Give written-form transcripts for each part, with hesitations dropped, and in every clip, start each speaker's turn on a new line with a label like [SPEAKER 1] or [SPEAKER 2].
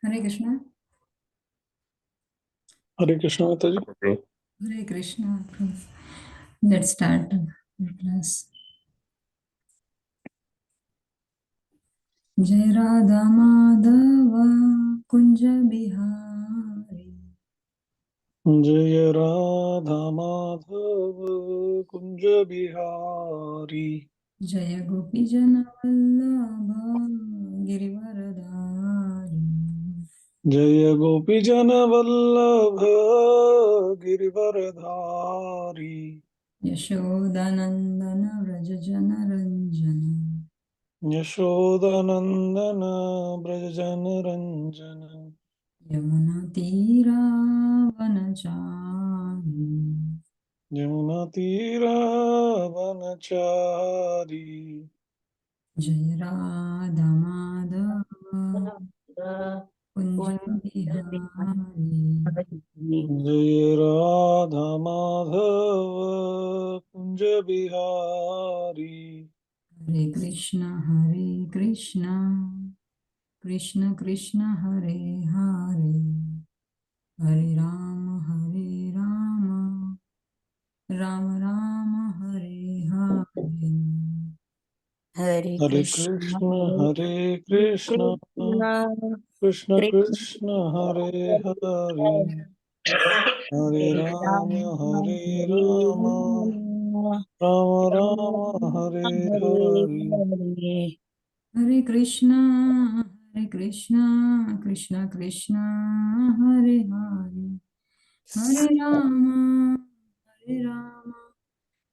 [SPEAKER 1] Hare Krishna.
[SPEAKER 2] Hare Krishna, Mataji.
[SPEAKER 1] Hare Krishna. Let's start the class. Jai Radha Madhava Kunja Bihari
[SPEAKER 2] Jaya Radha Madhava Kunja Bihari
[SPEAKER 1] Jaya Gopi Jana Vallabha Girivaradhari
[SPEAKER 2] Jaya Gopi Jana Vallabha Girivaradhari
[SPEAKER 1] Yashodanandana Vraja Jana Ranjana
[SPEAKER 2] Yashodanandana Brajana Ranjana
[SPEAKER 1] Yamuna Tira Vanachari
[SPEAKER 2] Yamuna Tira Vanachari
[SPEAKER 1] Jai Radha Madhava Kunja Bihari
[SPEAKER 2] Jaya Radha Madhava Kunja Bihari
[SPEAKER 1] Hare Krishna Krishna Krishna Hare Hare Hare Rama Rama Rama Hare Hare
[SPEAKER 3] Hare
[SPEAKER 2] Hare
[SPEAKER 3] Krishna,
[SPEAKER 2] Krishna, Hare Krishna,
[SPEAKER 3] Krishna,
[SPEAKER 2] Krishna
[SPEAKER 3] Krishna,
[SPEAKER 2] Krishna, Hare Hare, Hare
[SPEAKER 3] Hare
[SPEAKER 2] Rama,
[SPEAKER 3] Rama,
[SPEAKER 2] Hare
[SPEAKER 3] Hare
[SPEAKER 2] Rama,
[SPEAKER 3] Rama,
[SPEAKER 2] Rama
[SPEAKER 3] Rama
[SPEAKER 2] Rama, Hare
[SPEAKER 3] Hare
[SPEAKER 2] Hare.
[SPEAKER 3] Hare.
[SPEAKER 1] Hare Krishna Krishna Krishna Hare Hare Hare Rama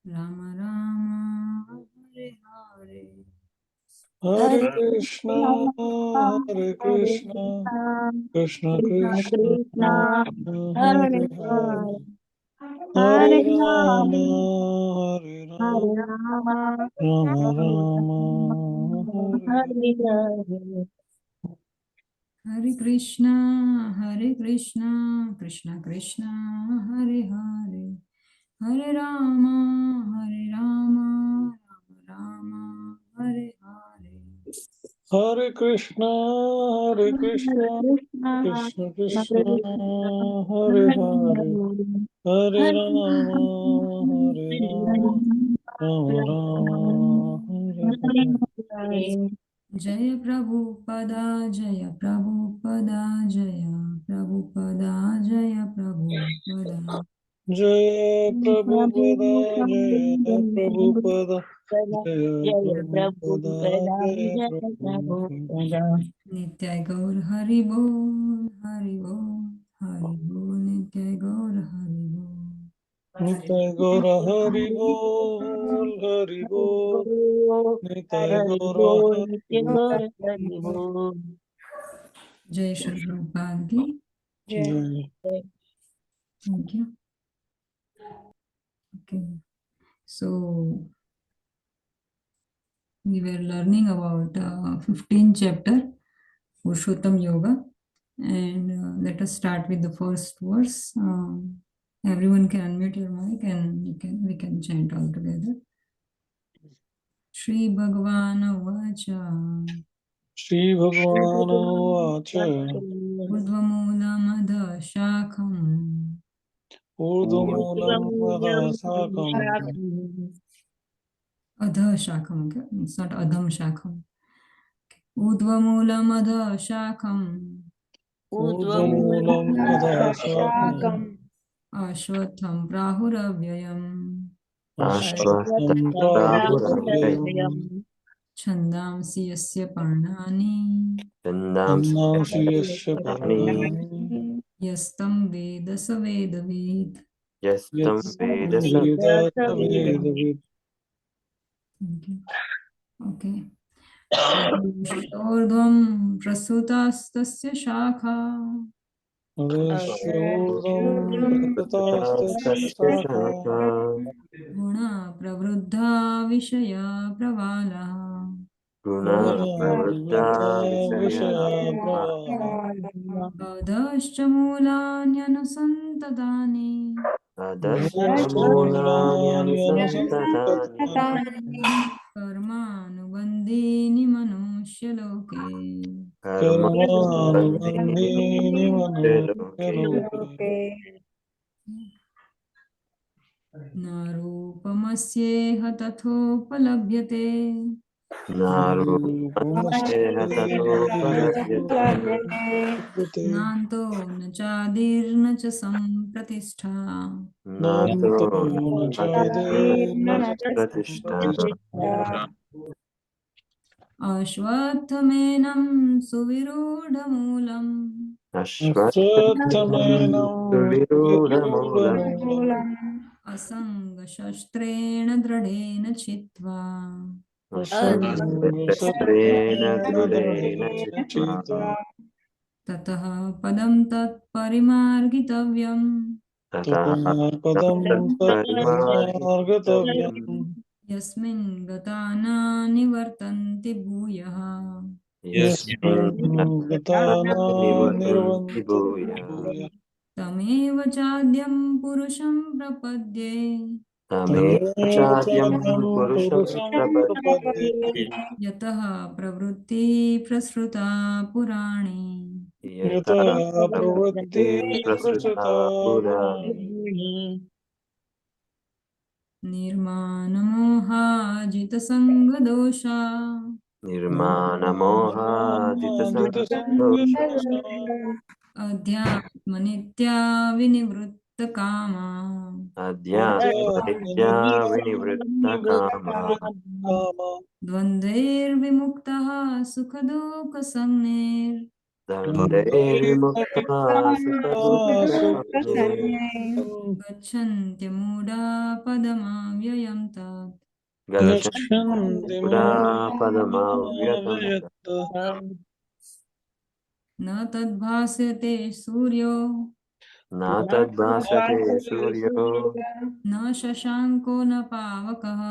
[SPEAKER 1] Rama Rama Hare Hare
[SPEAKER 2] Hare
[SPEAKER 3] Hare
[SPEAKER 2] Krishna,
[SPEAKER 3] Rama,
[SPEAKER 2] Hare
[SPEAKER 3] Hare
[SPEAKER 2] Krishna,
[SPEAKER 3] Krishna,
[SPEAKER 2] Krishna
[SPEAKER 3] Krishna
[SPEAKER 2] Krishna,
[SPEAKER 3] Krishna, Hare
[SPEAKER 2] Hare
[SPEAKER 3] Hare,
[SPEAKER 2] Hare.
[SPEAKER 3] Hare
[SPEAKER 2] Hare Rama,
[SPEAKER 3] Rama,
[SPEAKER 2] Hare Rama,
[SPEAKER 3] Hare Rama,
[SPEAKER 2] Rama
[SPEAKER 3] Hare
[SPEAKER 2] Rama,
[SPEAKER 3] Rama,
[SPEAKER 2] Hare Hare.
[SPEAKER 3] Hare Hare.
[SPEAKER 1] Hare Krishna Krishna Krishna Hare Hare Hare Rama Rama Rama Hare Hare
[SPEAKER 2] Hare Krishna, Hare
[SPEAKER 3] Hare
[SPEAKER 2] Krishna,
[SPEAKER 3] Krishna,
[SPEAKER 2] Krishna
[SPEAKER 3] Hare
[SPEAKER 2] Krishna,
[SPEAKER 3] Krishna,
[SPEAKER 2] Hare
[SPEAKER 3] Hare
[SPEAKER 2] Hare,
[SPEAKER 3] Hare,
[SPEAKER 2] Hare
[SPEAKER 3] Hare
[SPEAKER 2] Rama, Hare Rama, Rama Rama, Hare Hare.
[SPEAKER 3] Hare.
[SPEAKER 1] Jaya Prabhupada Jaya Prabhupada Jaya Prabhupada Jaya Prabhupada
[SPEAKER 2] Jaya Prabhupada, Jaya
[SPEAKER 3] Prabhu
[SPEAKER 2] Prabhupada, Jaya
[SPEAKER 3] Jaya Prabhu
[SPEAKER 2] Prabhupada,
[SPEAKER 3] Pada,
[SPEAKER 2] Jaya
[SPEAKER 3] Jaya Prabhu
[SPEAKER 2] Prabhupada.
[SPEAKER 3] Pada.
[SPEAKER 1] Nitya Gaur Hari Bol Hari Bol Hari Bol Nitya Gaur Hari Bol
[SPEAKER 2] Nitai Gora Hari Bol, Hari Bol, Nitai
[SPEAKER 3] Hari
[SPEAKER 2] Gora
[SPEAKER 3] Bol,
[SPEAKER 2] Hari
[SPEAKER 3] Nitya
[SPEAKER 2] Bol.
[SPEAKER 3] Gaur Hari Bol.
[SPEAKER 1] Jai Shri Prabhupada Ki
[SPEAKER 2] Jai.
[SPEAKER 1] thank you. Okay, so we were learning about 15th chapter Purushottam Yoga. And let us start with the first verse. Everyone can unmute your mic and we can chant all together. Shri Bhagavan Vacha
[SPEAKER 2] श्रीभगवानुवाच
[SPEAKER 1] Urdhvamoolamad Shakham
[SPEAKER 2] ऊर्ध्वमूलं यथा शाखम्
[SPEAKER 1] Adha Shakham. Okay? It's not Adham Shakham. Urdhvamoolamad Shakham
[SPEAKER 2] ऊर्ध्वमूलं यथा शाखम्
[SPEAKER 1] Ashwatham Prahuravyayam
[SPEAKER 2] अश्वत्थं प्राहुरव्ययम्
[SPEAKER 1] Chandamsi Yasya Parnani
[SPEAKER 2] छन्दांसि यस्य पर्णानि
[SPEAKER 1] Yastam Veda Savedavid.
[SPEAKER 2] यस्तं वेद स वेदवित्
[SPEAKER 1] Thank you. Okay. Urdhvam prasutastasya shakha
[SPEAKER 2] अधस्य ऊर्ध्वं प्रसृतास्तस्य शाखा
[SPEAKER 1] Guna pravruddha vishaya pravala
[SPEAKER 2] गुणा प्रवृद्धा विषया प्रवाह
[SPEAKER 1] Adascha mulanyanusantadani
[SPEAKER 2] अधश्चमूलान्यनुसन्ततानि
[SPEAKER 1] Karmanubandhini manushya
[SPEAKER 2] कर्मानुबन्धीनि मनुष्यलोके
[SPEAKER 1] नारूपमस्येह तथोपलभ्यते
[SPEAKER 2] नारूपमस्येह ततोपलभ्यते
[SPEAKER 1] नान्तो न चादिर्न च सम्प्रतिष्ठा
[SPEAKER 2] नान्तो न चादिर्न च प्रतिष्ठा
[SPEAKER 1] अश्वत्थमेनं सुविरूढमूलम्
[SPEAKER 2] अश्वत्थमेनं विरूढमूलम्
[SPEAKER 1] असङ्गशस्त्रेण दृढेन चित्वा
[SPEAKER 2] असङ्गशस्त्रेण दृढेन चित्वा
[SPEAKER 1] ततः पदं तत्परिमार्गितव्यम्
[SPEAKER 2] ततः पदं तत्परिमार्गतव्यम्
[SPEAKER 1] यस्मिन् गता न निवर्तन्ति भूयः
[SPEAKER 2] यस्मिन् गता न निर्वन्ति भूयः
[SPEAKER 1] तमेव चाद्यं पुरुषं प्रपद्ये
[SPEAKER 2] तमेव चाद्यं पुरुषं प्रपद्ये
[SPEAKER 1] यतः प्रवृत्ति प्रसृता पुराणे
[SPEAKER 2] यतः प्रवृत्ति प्रसृता पुराणे
[SPEAKER 1] निर्माणमोहाजितसङ्गदोषा
[SPEAKER 2] निर्माणमोहाजितसङ्गदोषा
[SPEAKER 1] अध्यात्मनित्या विनिवृत्तकामा
[SPEAKER 2] अध्यात्मनित्या विनिवृत्तकामा
[SPEAKER 1] द्वन्द्वैर्विमुक्तः सुखदुःखसंज्ञैर्
[SPEAKER 2] द्वन्द्वैर्विमुक्ता सुखदुःखसंज्ञे
[SPEAKER 1] गच्छन्त्यमूढा पदमाव्ययं तत्
[SPEAKER 2] गच्छन्ति
[SPEAKER 3] you.
[SPEAKER 2] मूढा
[SPEAKER 3] Thank
[SPEAKER 2] पदमव्यतं
[SPEAKER 1] न तद्भास्यते सूर्यो
[SPEAKER 2] न तद्भासते सूर्यो
[SPEAKER 1] न शशाङ्को न पावकः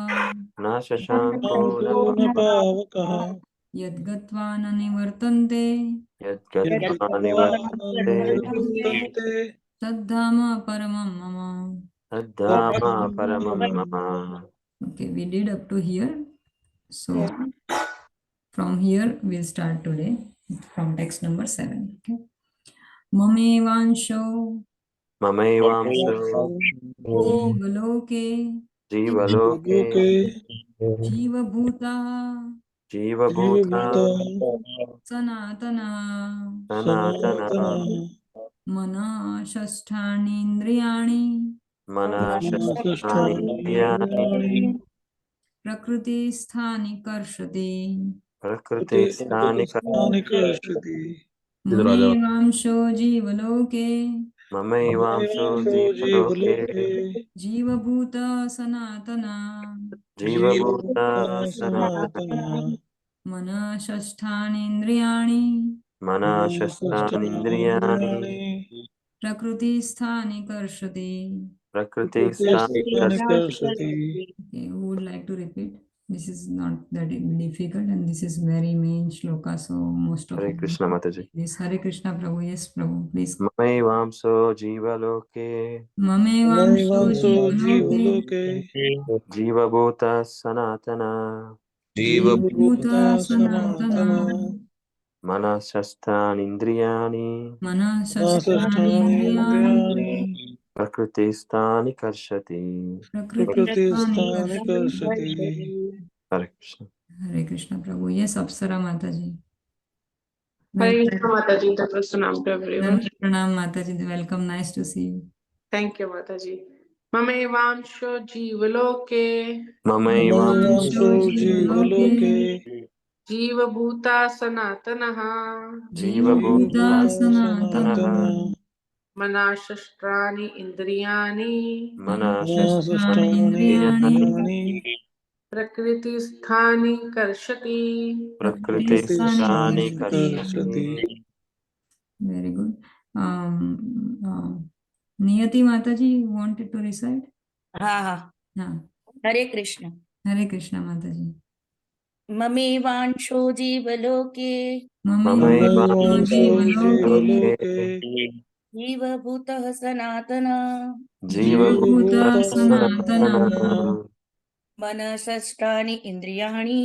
[SPEAKER 2] न शशाङ्को न
[SPEAKER 3] you.
[SPEAKER 2] पावकः
[SPEAKER 1] यद्गत्वा न निवर्तन्ते
[SPEAKER 2] यद्गत्वा निवर्तन्ते
[SPEAKER 1] तद्धाम परमं मम.
[SPEAKER 2] तद्धाम परमं मम
[SPEAKER 1] Okay, we did up to here. So from here we'll start today from text number 7. Okay. Mamevansho
[SPEAKER 2] ममैवांशो
[SPEAKER 1] जीवलोके
[SPEAKER 2] जीवलोके
[SPEAKER 1] जीवभूता
[SPEAKER 2] जीवभूता
[SPEAKER 1] सनातना
[SPEAKER 2] सनातनः
[SPEAKER 1] मनः षष्ठानीन्द्रियाणि
[SPEAKER 2] मनःषष्ठानीन्द्रियाणि
[SPEAKER 1] प्रकृतिस्थानि कर्षति
[SPEAKER 2] प्रकृतिस्थानि
[SPEAKER 3] Thank
[SPEAKER 1] ममेवांशो जीवलोके
[SPEAKER 2] ममैवांशो जीवलोके
[SPEAKER 1] जीवभूत सनातना
[SPEAKER 2] जीवभूता सनातनः
[SPEAKER 1] मनः षष्ठानीन्द्रियाणि
[SPEAKER 2] मनःषष्ठानीन्द्रियाणि
[SPEAKER 1] प्रकृतिस्थानि कर्षति.
[SPEAKER 2] प्रकृतिस्थानि कर्षति
[SPEAKER 1] Okay, who would like to repeat? This is not that difficult, and this is very main shloka, so most of
[SPEAKER 2] Hare
[SPEAKER 1] you
[SPEAKER 2] Krishna Mataji.
[SPEAKER 1] this. Hare Krishna, Prabhu. Yes, Prabhu, please.
[SPEAKER 2] Mamevamso jivaloke
[SPEAKER 1] Mamevamsho
[SPEAKER 3] Naivanso
[SPEAKER 1] jivaloke
[SPEAKER 3] Jivaloke
[SPEAKER 2] jivabhuta sanatana
[SPEAKER 3] Jivabhuta
[SPEAKER 1] jivabhuta sanatana
[SPEAKER 3] Sanatana
[SPEAKER 2] manasasthani
[SPEAKER 1] manasasthani
[SPEAKER 3] Nasasthani
[SPEAKER 1] indriyani
[SPEAKER 3] Indriyani
[SPEAKER 2] prakristani karshati.
[SPEAKER 3] Prakritisthani
[SPEAKER 1] prakritisthani.
[SPEAKER 3] Karshati.
[SPEAKER 2] Hare Krishna.
[SPEAKER 1] Hare Krishna, Prabhu. Yes, Apsara Mataji.
[SPEAKER 4] Hare
[SPEAKER 1] Welcome.
[SPEAKER 4] Krishna Mataji, that was Pranam to everyone.
[SPEAKER 1] Pranam Mataji. Welcome. Nice to see you.
[SPEAKER 4] Thank you, Mataji. Mamevansho Jivaloke
[SPEAKER 3] Naivanso
[SPEAKER 2] Mamevamso
[SPEAKER 3] Jivaloke
[SPEAKER 4] Jiva Bhuta Sanatanaha
[SPEAKER 2] jivabhuta
[SPEAKER 3] Jivabhuta
[SPEAKER 1] Sanatana
[SPEAKER 2] sanatana
[SPEAKER 3] Sanatana
[SPEAKER 4] Manashashrani Indriyani
[SPEAKER 1] Manasasthani
[SPEAKER 3] Manasasthani
[SPEAKER 1] Indriyani
[SPEAKER 3] Indriyani
[SPEAKER 4] Prakriti Sthani Karshati.
[SPEAKER 1] Prakritisthani
[SPEAKER 2] prakritisthani
[SPEAKER 3] Prakritisthani
[SPEAKER 1] Karshati.
[SPEAKER 2] karshati.
[SPEAKER 3] Karshati.
[SPEAKER 1] Very good. Niyati Mataji, you wanted to recite?
[SPEAKER 5] हाँ हाँ
[SPEAKER 1] हाँ.
[SPEAKER 5] हरे Krishna
[SPEAKER 1] Hare Krishna Mataji.
[SPEAKER 5] ममेवांशो जीवलोके
[SPEAKER 1] Mamevamsho
[SPEAKER 3] Naivanso
[SPEAKER 1] Jivaloke
[SPEAKER 3] Jivaloke
[SPEAKER 5] जीवभूतः सनातना
[SPEAKER 1] Jivabhuta
[SPEAKER 2] Jivabhuta
[SPEAKER 3] Jivabhuta
[SPEAKER 1] Sanatana
[SPEAKER 3] Sanatana
[SPEAKER 2] sanatana
[SPEAKER 5] मनषष्ठानि इन्द्रियाणि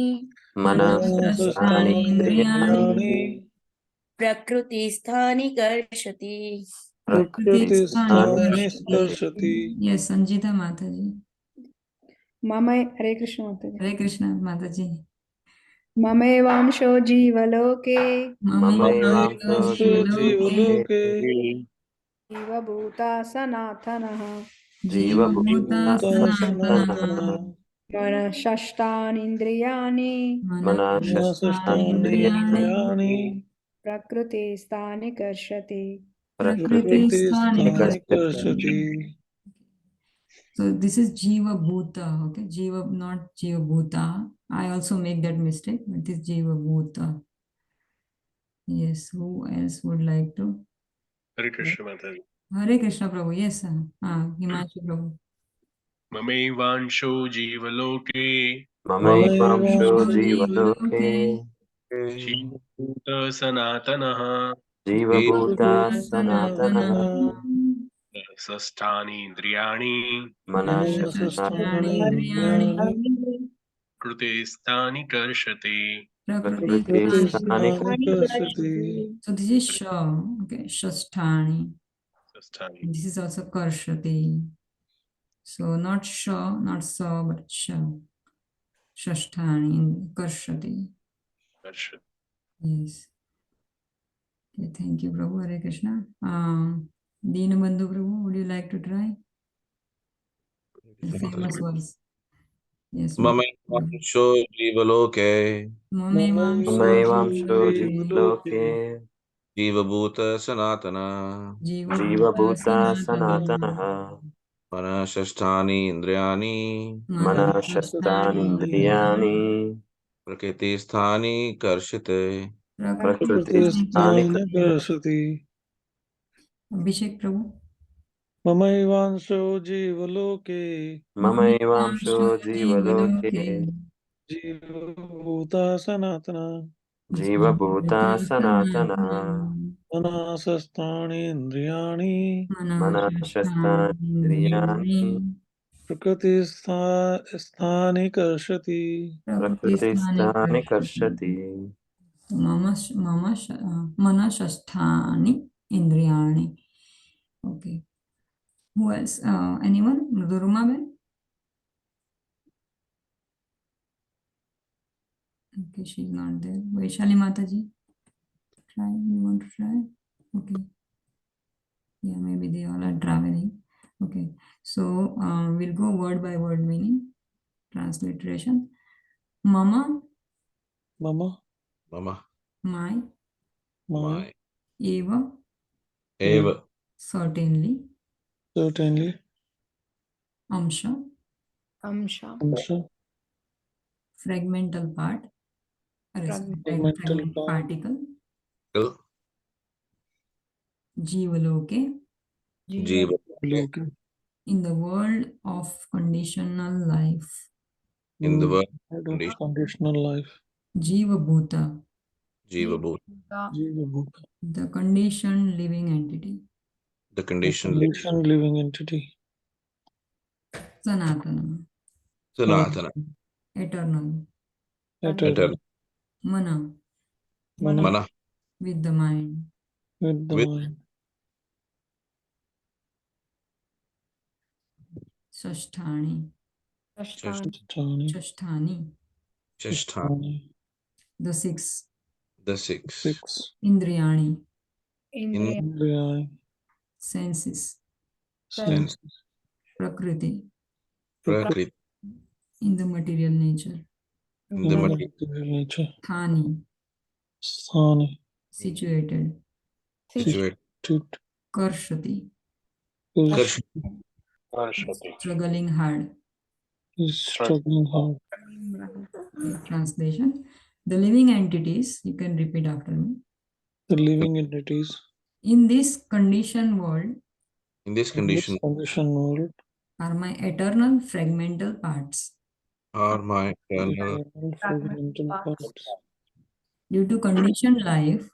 [SPEAKER 2] manasasthani
[SPEAKER 1] Manasasthani
[SPEAKER 3] Manasasthani
[SPEAKER 1] Indriyani
[SPEAKER 3] Indriyani
[SPEAKER 5] प्रकृतिस्थानि कर्षति
[SPEAKER 1] Prakritisthani
[SPEAKER 3] Prakritisthani
[SPEAKER 1] Karshati.
[SPEAKER 3] Karshati.
[SPEAKER 1] Yes, Sanjita Mataji.
[SPEAKER 6] Hare Krishna Mataji.
[SPEAKER 1] Hare Krishna Mataji.
[SPEAKER 6] Mamevamsho Jivaloke
[SPEAKER 2] Mamevamso
[SPEAKER 1] Mamevamsho
[SPEAKER 3] Naivanso
[SPEAKER 1] Jivaloke
[SPEAKER 3] Jivaloke
[SPEAKER 6] Jiva Bhuta Sanatanaha
[SPEAKER 1] Jivabhuta
[SPEAKER 3] Jivabhuta
[SPEAKER 1] Sanatana
[SPEAKER 3] Sanatana
[SPEAKER 6] Manashashtani Indriyani
[SPEAKER 1] Manasasthani
[SPEAKER 3] Manasasthani
[SPEAKER 1] Indriyani
[SPEAKER 3] Indriyani
[SPEAKER 6] Prakriti Sthani Karshati.
[SPEAKER 1] Prakritisthani
[SPEAKER 3] Prakritisthani
[SPEAKER 1] Karshati.
[SPEAKER 3] Karshati.
[SPEAKER 1] So this is Jiva Bhuta, okay? Jiva, not Jiva Bhuta. I also make that mistake, but this Jiva Bhuta. Yes, who else would like to?
[SPEAKER 7] Hare Krishna Mataji.
[SPEAKER 1] Hare Krishna Prabhu, yes, sir. Himanshu Prabhu.
[SPEAKER 7] Mamaivansho Jivaloke
[SPEAKER 2] Mamevamsho
[SPEAKER 3] Mamaivanso
[SPEAKER 1] Jivaloke
[SPEAKER 2] jivaloke
[SPEAKER 7] Jivabhuta Sanatanaha
[SPEAKER 2] jivabhuta
[SPEAKER 3] Jivabhuta
[SPEAKER 1] Sanatana
[SPEAKER 2] sanatana
[SPEAKER 3] Sanatana
[SPEAKER 7] Sasthani Indriyani
[SPEAKER 1] Manasasthani
[SPEAKER 3] Manasasthani
[SPEAKER 1] Indriyani
[SPEAKER 3] Indriyani
[SPEAKER 7] Krute Sthani Karshati.
[SPEAKER 1] Prakritisthani.
[SPEAKER 2] prakritisthani
[SPEAKER 3] Prakritisthani Karshati.
[SPEAKER 1] So this is Sha, okay, Shasthani.
[SPEAKER 7] Sasthani.
[SPEAKER 1] This is also Karshati. So not Sha, not Sa, but Sha. Shasthani, Karshati.
[SPEAKER 7] Karshati.
[SPEAKER 1] Yes. Okay, thank you, Prabhu. Hare Krishna. Deenabandhu Prabhu, would you like to try? The famous verse. Yes, Mata.
[SPEAKER 8] ममैवांशो जीवलोके
[SPEAKER 1] Mamevamsho
[SPEAKER 3] Mamaivanso
[SPEAKER 2] Mamevamsho
[SPEAKER 1] Jivaloke
[SPEAKER 3] Jivaloke
[SPEAKER 2] jivaloke
[SPEAKER 8] जीवभूत सनातना
[SPEAKER 1] Jivabhuta
[SPEAKER 2] jivabhuta
[SPEAKER 1] Sanatana
[SPEAKER 2] sanatana
[SPEAKER 8] मनःषष्ठानि इन्द्रियाणि
[SPEAKER 1] Manasasthani
[SPEAKER 2] manasasthani
[SPEAKER 1] Indriyani
[SPEAKER 2] indriyani
[SPEAKER 8] प्रकृतिस्थानि कर्षिते
[SPEAKER 1] Prakritisthani
[SPEAKER 2] prakritisthani
[SPEAKER 3] Prakritisthani
[SPEAKER 1] Karshati.
[SPEAKER 2] karshati.
[SPEAKER 3] Karshati.
[SPEAKER 1] Abhishek Prabhu.
[SPEAKER 3] Mamaivanso Jivaloke
[SPEAKER 2] Mamevamsho
[SPEAKER 1] Mamevamsho
[SPEAKER 2] jivaloke
[SPEAKER 1] Jivaloke
[SPEAKER 3] Jivabhuta Sanatana
[SPEAKER 2] jivabhuta
[SPEAKER 1] Jivabhuta
[SPEAKER 2] sanatana
[SPEAKER 1] Sanatana
[SPEAKER 3] Manasasthani Indriyani
[SPEAKER 2] manasasthani
[SPEAKER 1] Manasasthani
[SPEAKER 2] indriyani
[SPEAKER 1] Indriyani
[SPEAKER 3] Prakritisthani Karshati.
[SPEAKER 1] Prakritisthani
[SPEAKER 2] prakritisthani
[SPEAKER 1] Karshati.
[SPEAKER 2] karshati.
[SPEAKER 1] Manashasthani Indriyani. Okay. Who else? Anyone? Mriduruma Ben? Okay, she's not there. Vaishali Mataji? Try. You want to try? Okay. Yeah, maybe they all are traveling. Okay. So we'll go word by word meaning. Transliteration. Mama,
[SPEAKER 3] Mama,
[SPEAKER 8] मम
[SPEAKER 1] my,
[SPEAKER 3] my,
[SPEAKER 8] my
[SPEAKER 1] Eva,
[SPEAKER 8] एव
[SPEAKER 1] certainly,
[SPEAKER 3] certainly,
[SPEAKER 1] Amsha,
[SPEAKER 6] Amsha.
[SPEAKER 3] Amsha,
[SPEAKER 1] fragmental part,
[SPEAKER 3] mental
[SPEAKER 1] fragment
[SPEAKER 3] part,
[SPEAKER 1] particle,
[SPEAKER 8] till
[SPEAKER 1] Jivaloke,
[SPEAKER 5] जीव
[SPEAKER 8] जीव
[SPEAKER 3] Loki,
[SPEAKER 1] in the world of conditional life.
[SPEAKER 8] in the world
[SPEAKER 3] Out of
[SPEAKER 8] condition.
[SPEAKER 3] conditional life.
[SPEAKER 1] Jiva Bhuta,
[SPEAKER 8] Jiva Bhut,
[SPEAKER 3] Jiva Bhuta.
[SPEAKER 1] the conditioned living entity.
[SPEAKER 8] the
[SPEAKER 3] The
[SPEAKER 8] condition.
[SPEAKER 3] conditioned living entity.
[SPEAKER 1] Sanatana,
[SPEAKER 8] Sanatana,
[SPEAKER 1] eternal.
[SPEAKER 3] Eternal.
[SPEAKER 8] eternal.
[SPEAKER 1] Mana,
[SPEAKER 8] Mana,
[SPEAKER 1] with the mind.
[SPEAKER 3] With the
[SPEAKER 8] with
[SPEAKER 3] mind.
[SPEAKER 1] Shasthani,
[SPEAKER 6] Ashtan.
[SPEAKER 3] Chani.
[SPEAKER 1] Shasthani,
[SPEAKER 8] Chashtha,
[SPEAKER 1] the six.
[SPEAKER 8] the six.
[SPEAKER 3] 6.
[SPEAKER 1] Indriyani,
[SPEAKER 6] Indriya.
[SPEAKER 3] Indriya.
[SPEAKER 1] senses.
[SPEAKER 8] Sense,
[SPEAKER 1] Prakriti,
[SPEAKER 8] Prakriti,
[SPEAKER 1] in the material nature.
[SPEAKER 8] in the material.
[SPEAKER 3] Material nature.
[SPEAKER 1] Thani,
[SPEAKER 3] Sthani.
[SPEAKER 1] situated.
[SPEAKER 8] Situate.
[SPEAKER 1] Karshati,
[SPEAKER 8] Karsh,
[SPEAKER 1] struggling hard.
[SPEAKER 3] Is struggling hard.
[SPEAKER 1] Translation. The living entities, you can repeat after me.
[SPEAKER 3] The living entities
[SPEAKER 1] In this conditioned world
[SPEAKER 8] in this
[SPEAKER 3] in this
[SPEAKER 8] condition
[SPEAKER 3] conditioned world
[SPEAKER 1] are my eternal fragmental parts.
[SPEAKER 8] are my eternal.
[SPEAKER 3] are fragmental parts.
[SPEAKER 1] Due to conditioned life,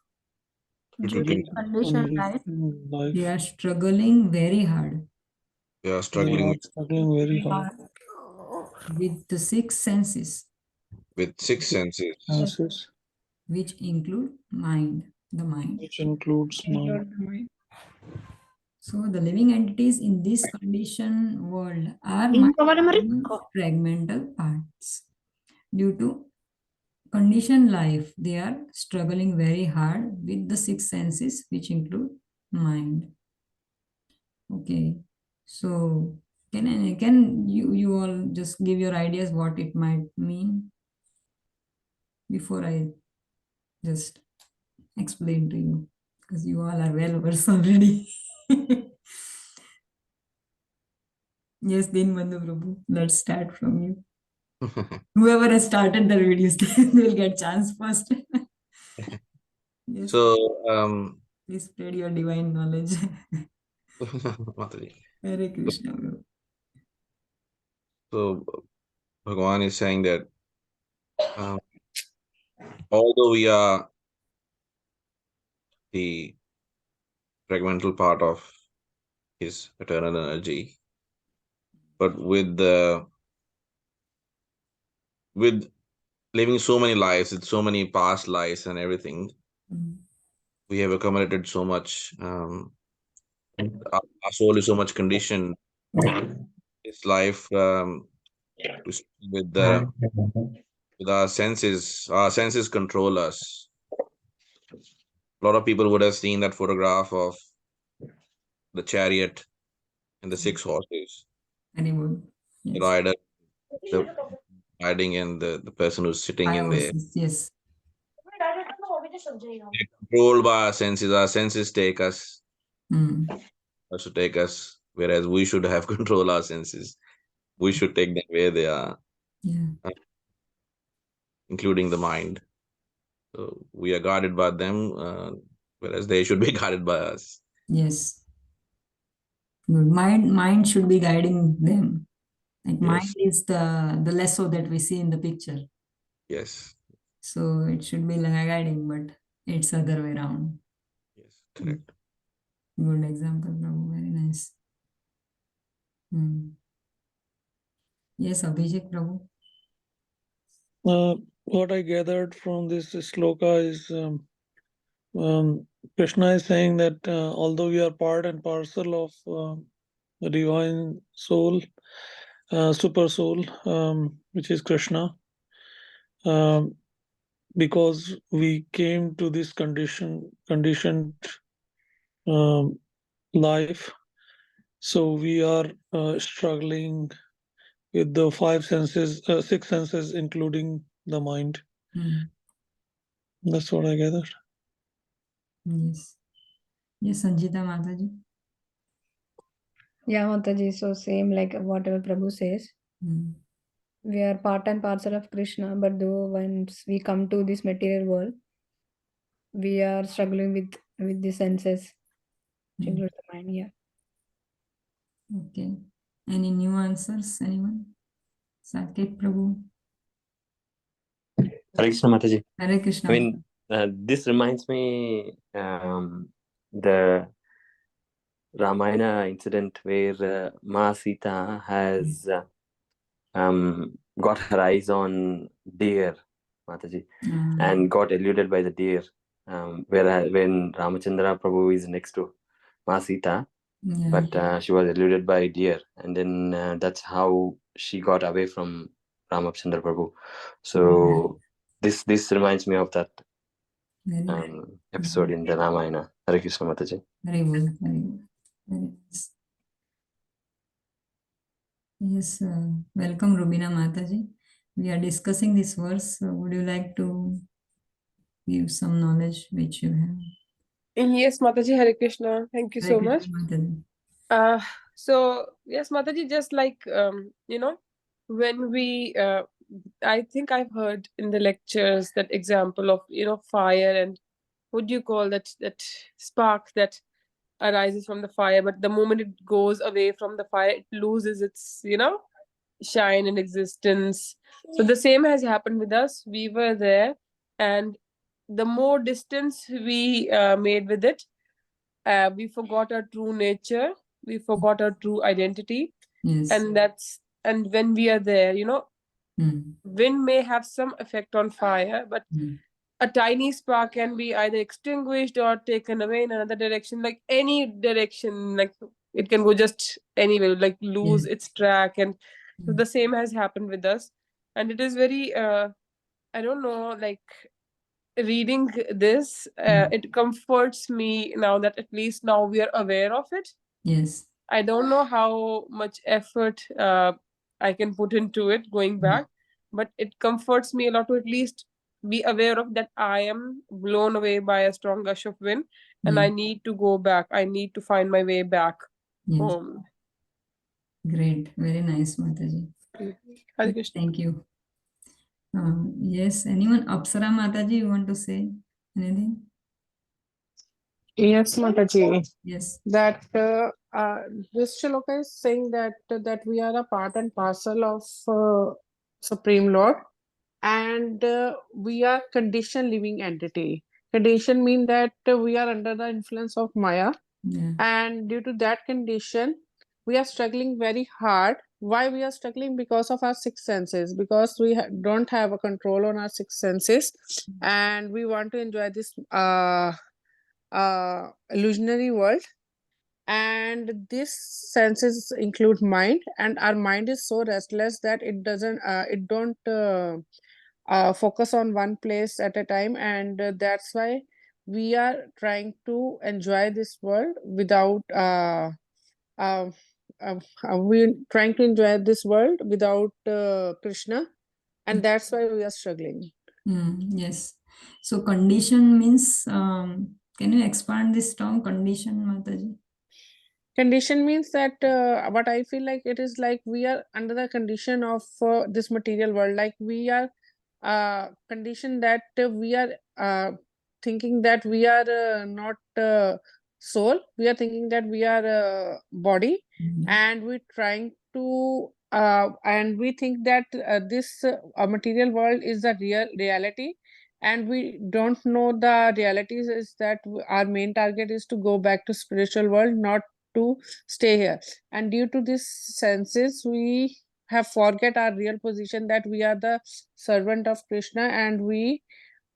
[SPEAKER 8] Due to
[SPEAKER 6] Conditioned life.
[SPEAKER 3] Life.
[SPEAKER 1] they are struggling very hard
[SPEAKER 8] we are
[SPEAKER 3] They
[SPEAKER 8] struggling
[SPEAKER 3] are struggling very hard.
[SPEAKER 1] with the six senses,
[SPEAKER 8] with six senses,
[SPEAKER 3] Senses,
[SPEAKER 1] which include mind, the mind.
[SPEAKER 3] which includes mind.
[SPEAKER 1] So the living entities in this conditioned world are my fragmental parts. Due to conditioned life, they are struggling very hard with the six senses, which include mind. Okay, so can you all just give your ideas what it might mean before I just explain to you, because you all are well versed already. Yes, Dinbandhu Prabhu, let's start from you. Whoever has started the videos, they will get chance first. Yes,
[SPEAKER 8] so
[SPEAKER 1] please spread your divine knowledge.
[SPEAKER 8] Mataji.
[SPEAKER 1] Hare Krishna, Prabhu.
[SPEAKER 8] So Bhagavan is saying that um, although we are the fragmental part of his eternal energy, but with living so many lives, with so many past lives and everything,
[SPEAKER 1] Mm.
[SPEAKER 8] we have accumulated so much. Our soul is so much conditioned. This life to stay with our senses. Our senses control us. A lot of people would have seen that photograph of the chariot and the six horses.
[SPEAKER 1] Very good.
[SPEAKER 8] The
[SPEAKER 1] Yes.
[SPEAKER 8] rider, the riding, and the person who's sitting
[SPEAKER 1] I
[SPEAKER 8] in there.
[SPEAKER 1] Aus, yes.
[SPEAKER 8] They're controlled by our senses. Our senses take us,
[SPEAKER 1] Mm.
[SPEAKER 8] to take us, whereas we should have control our senses. We should take them where they are,
[SPEAKER 1] Yeah.
[SPEAKER 8] including the mind. So we are guarded by them, whereas they should be guarded by us.
[SPEAKER 1] Yes. Good. Mind should be guiding them. Like mind
[SPEAKER 8] Yes,
[SPEAKER 1] is the lasso that we see in the picture.
[SPEAKER 8] yes,
[SPEAKER 1] So it should be like guiding, but it's other way around.
[SPEAKER 8] yes, correct.
[SPEAKER 1] Good example, Prabhu. Very nice. Hmm. Yes, Abhishek Prabhu.
[SPEAKER 3] What I gathered from this sloka is Krishna is saying that although we are part and parcel of the divine soul, super soul, which is Krishna, because we came to this conditioned life, so we are struggling with the five senses, six senses, including the mind.
[SPEAKER 1] Hmm.
[SPEAKER 3] That's what I gathered.
[SPEAKER 1] Yes. Yes, Sanjita Mataji.
[SPEAKER 6] Yeah, Mataji. So same like whatever Prabhu says.
[SPEAKER 1] Hmm.
[SPEAKER 6] We are part and parcel of Krishna, but though once we come to this material world, we are struggling with the senses, which includes the mind. Yeah.
[SPEAKER 1] Okay. Any new answers? Anyone? Saket Prabhu.
[SPEAKER 2] Hare Krishna Mataji.
[SPEAKER 1] Hare Krishna.
[SPEAKER 2] I mean, this reminds me the Ramayana incident where Ma Sita has got her eyes on deer, Mataji, and got eluded by the deer. When Ramachandra Prabhu is next to Ma Sita, but she was eluded by deer, and then that's how she got away from Ramachandra Prabhu. So this reminds me of that episode in the Ramayana. Hare Krishna Mataji.
[SPEAKER 1] Very good, very good. Very nice. Yes, welcome Rubina Mataji. We are discussing this verse. Would you like to give some knowledge which you have?
[SPEAKER 9] Yes, Mataji, Hare Krishna. Thank you
[SPEAKER 1] Hare
[SPEAKER 9] so
[SPEAKER 1] Krishna,
[SPEAKER 9] much.
[SPEAKER 1] Mataji.
[SPEAKER 9] So yes, Mataji, just like when we I think I've heard in the lectures that example of fire, and what do you call that spark that arises from the fire, but the moment it goes away from the fire, it loses its shine and existence. So the same has happened with us. We were there, and the more distance we made with it, we forgot our true nature, we forgot our true identity.
[SPEAKER 1] Yes.
[SPEAKER 9] And when we are there,
[SPEAKER 1] Mm.
[SPEAKER 9] wind may have some effect on fire, but
[SPEAKER 1] Mm.
[SPEAKER 9] a tiny spark can be either extinguished or taken away in another direction, like any direction, like it can go just anywhere, like lose its track. And so the same has happened with us. And it is very I don't know, like reading this, it comforts me now that at least now we are aware of it.
[SPEAKER 1] Yes.
[SPEAKER 9] I don't know how much effort I can put into it going back, but it comforts me a lot to at least be aware of that I am blown away by a strong gush of wind, and I need to go back. I need to find my way back home.
[SPEAKER 1] Great. Very nice, Mataji.
[SPEAKER 9] Hare Krishna.
[SPEAKER 1] Thank you. Yes, anyone? Apsara Mataji, you want to say anything?
[SPEAKER 4] Yes, Mataji.
[SPEAKER 1] Yes.
[SPEAKER 4] That this shloka is saying that we are a part and parcel of Supreme Lord, and we are conditioned living entity. Condition mean that we are under the influence of Maya, and due to that condition, we are struggling very hard. Why we are struggling? Because of our six senses, because we don't have a control on our six senses, and we want to enjoy this illusionary world. And these senses include mind, and our mind is so restless that it don't focus on one place at a time, and that's why we are trying to enjoy this world without uh, we're trying to enjoy this world without Krishna, and that's why we are struggling.
[SPEAKER 1] Yes. So condition means, can you expand this term, condition, Mataji?
[SPEAKER 4] Condition means that what I feel like it is like we are under the condition of this material world. Like we are conditioned that we are thinking that we are not soul. We are thinking that we are body, and we're trying to and we think that this material world is the real reality, and we don't know the realities is that our main target is to go back to spiritual world, not to stay here. And due to these senses, we have forget our real position, that we are the servant of Krishna, and we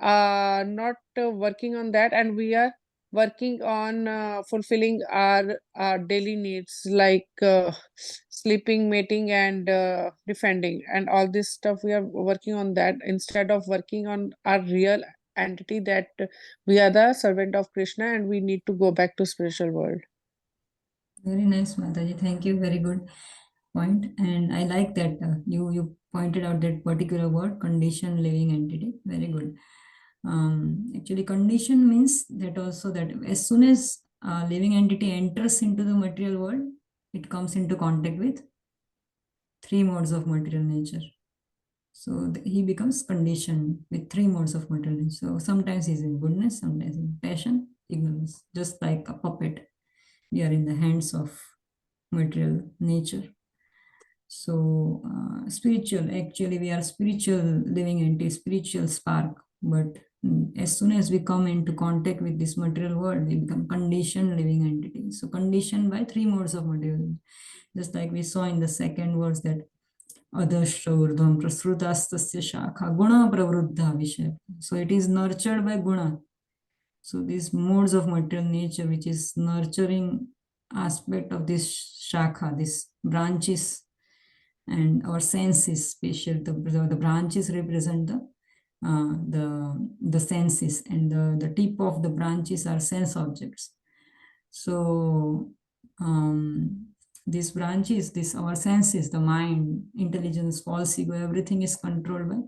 [SPEAKER 4] are not working on that, and we are working on fulfilling our daily needs, like sleeping, mating, and defending, and all this stuff. We are working on that instead of working on our real entity, that we are the servant of Krishna and we need to go back to spiritual world.
[SPEAKER 1] Very nice, Mataji. Thank you. Very good point. And I like that you pointed out that particular word, condition, living entity. Very good. Actually, condition means that also that as soon as living entity enters into the material world, it comes into contact with three modes of material nature. So he becomes conditioned with three modes of material nature. So sometimes he's in goodness, sometimes in passion, ignorance, just like a puppet. We are in the hands of material nature. So spiritual, actually we are spiritual living entity, spiritual spark. But as soon as we come into contact with this material world, we become conditioned living entity. So conditioned by three modes of material. Just like we saw in the second verse that adashra urdhvam prasrutastasya shakha guna pravruddha vishaya. So it is nurtured by guna. So these modes of material nature, which is nurturing aspect of this shakha, these branches, and our senses, special the branches represent the senses, and the tip of the branches are sense objects. So these branches, this our senses, the mind, intelligence, false ego, everything is controlled by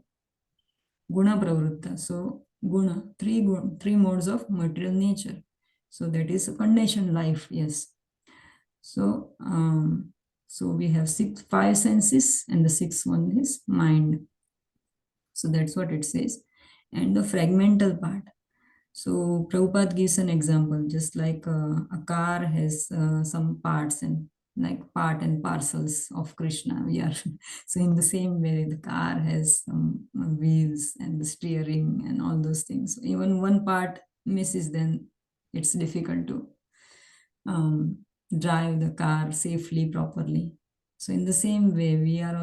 [SPEAKER 1] guna pravrutta. So guna, three modes of material nature. So that is a conditioned life, yes. So so we have five senses, and the sixth one is mind. So that's what it says. And the fragmental part. So Prabhupada gives an example, just like a car has some parts and like part and parcels of Krishna. We are so in the same way, the car has some wheels and the steering and all those things. So even one part misses, then it's difficult to drive the car safely, properly. So in the same way, we have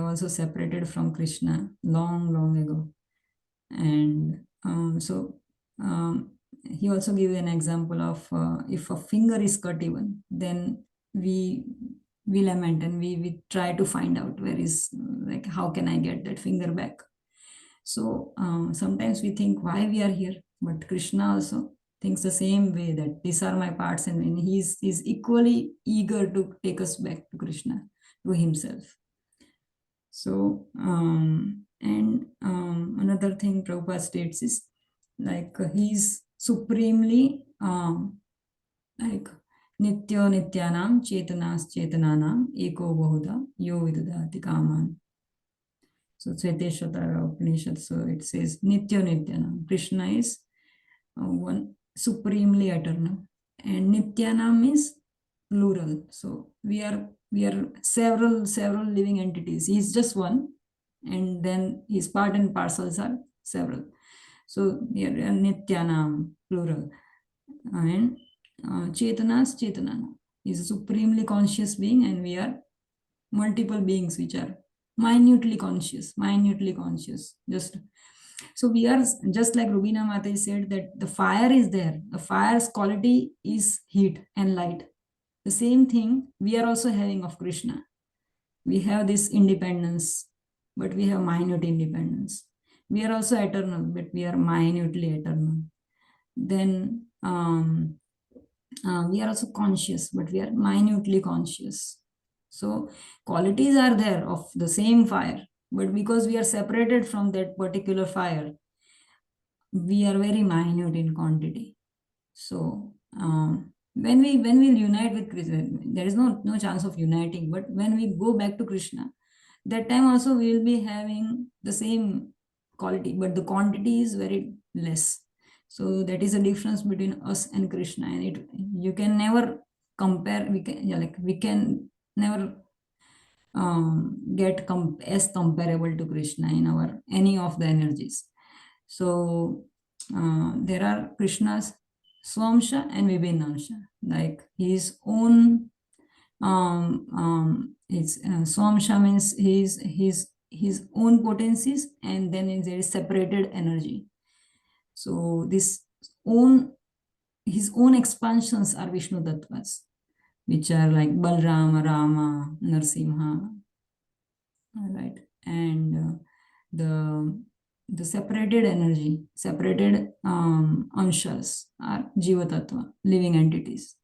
[SPEAKER 1] also separated from Krishna long ago. And he also gave an example of if a finger is cut even, then we lament and we try to find out where is, like, how can I get that finger back? So sometimes we think why we are here, but Krishna also thinks the same way, that these are my parts, and he's equally eager to take us back to Krishna, to himself. So another thing Prabhupada states is like he's supremely like nityo nityanam chetanas chetananam eko bahuda yo vidudati kaman. So Cheteshvatara Upanishad, so it says nityo nityanam. Krishna is one supremely eternal, and nityanam means plural. So we are several living entities. He is just one, and then his part and parcels are several. So we are nityanam, plural. And chetanas chetanana. He is a supremely conscious being, and we are multiple beings which are minutely conscious. Just so we are just like Rubina Mata said, that the fire is there. The fire's quality is heat and light. The same thing we are also having of Krishna. We have this independence, but we have minute independence. We are also eternal, but we are minutely eternal. Then we are also conscious, but we are minutely conscious. So qualities are there of the same fire, but because we are separated from that particular fire, we are very minute in quantity. So when we unite with Krishna, there is no chance of uniting. But when we go back to Krishna, that time also we will be having the same quality, but the quantity is very less. So that is a difference between us and Krishna, and you can never compare. We can never get as comparable to Krishna in our any of the energies. So there are Krishna's Swamsha and Vibhinamsha, like his own Swamsha means his own potencies, and then there is separated energy. So his own expansions are Vishnu Tattvas, which are like Balrama, Rama, Narsimha, right? And the separated energy, separated anshas are Jiva Tattva, living entities.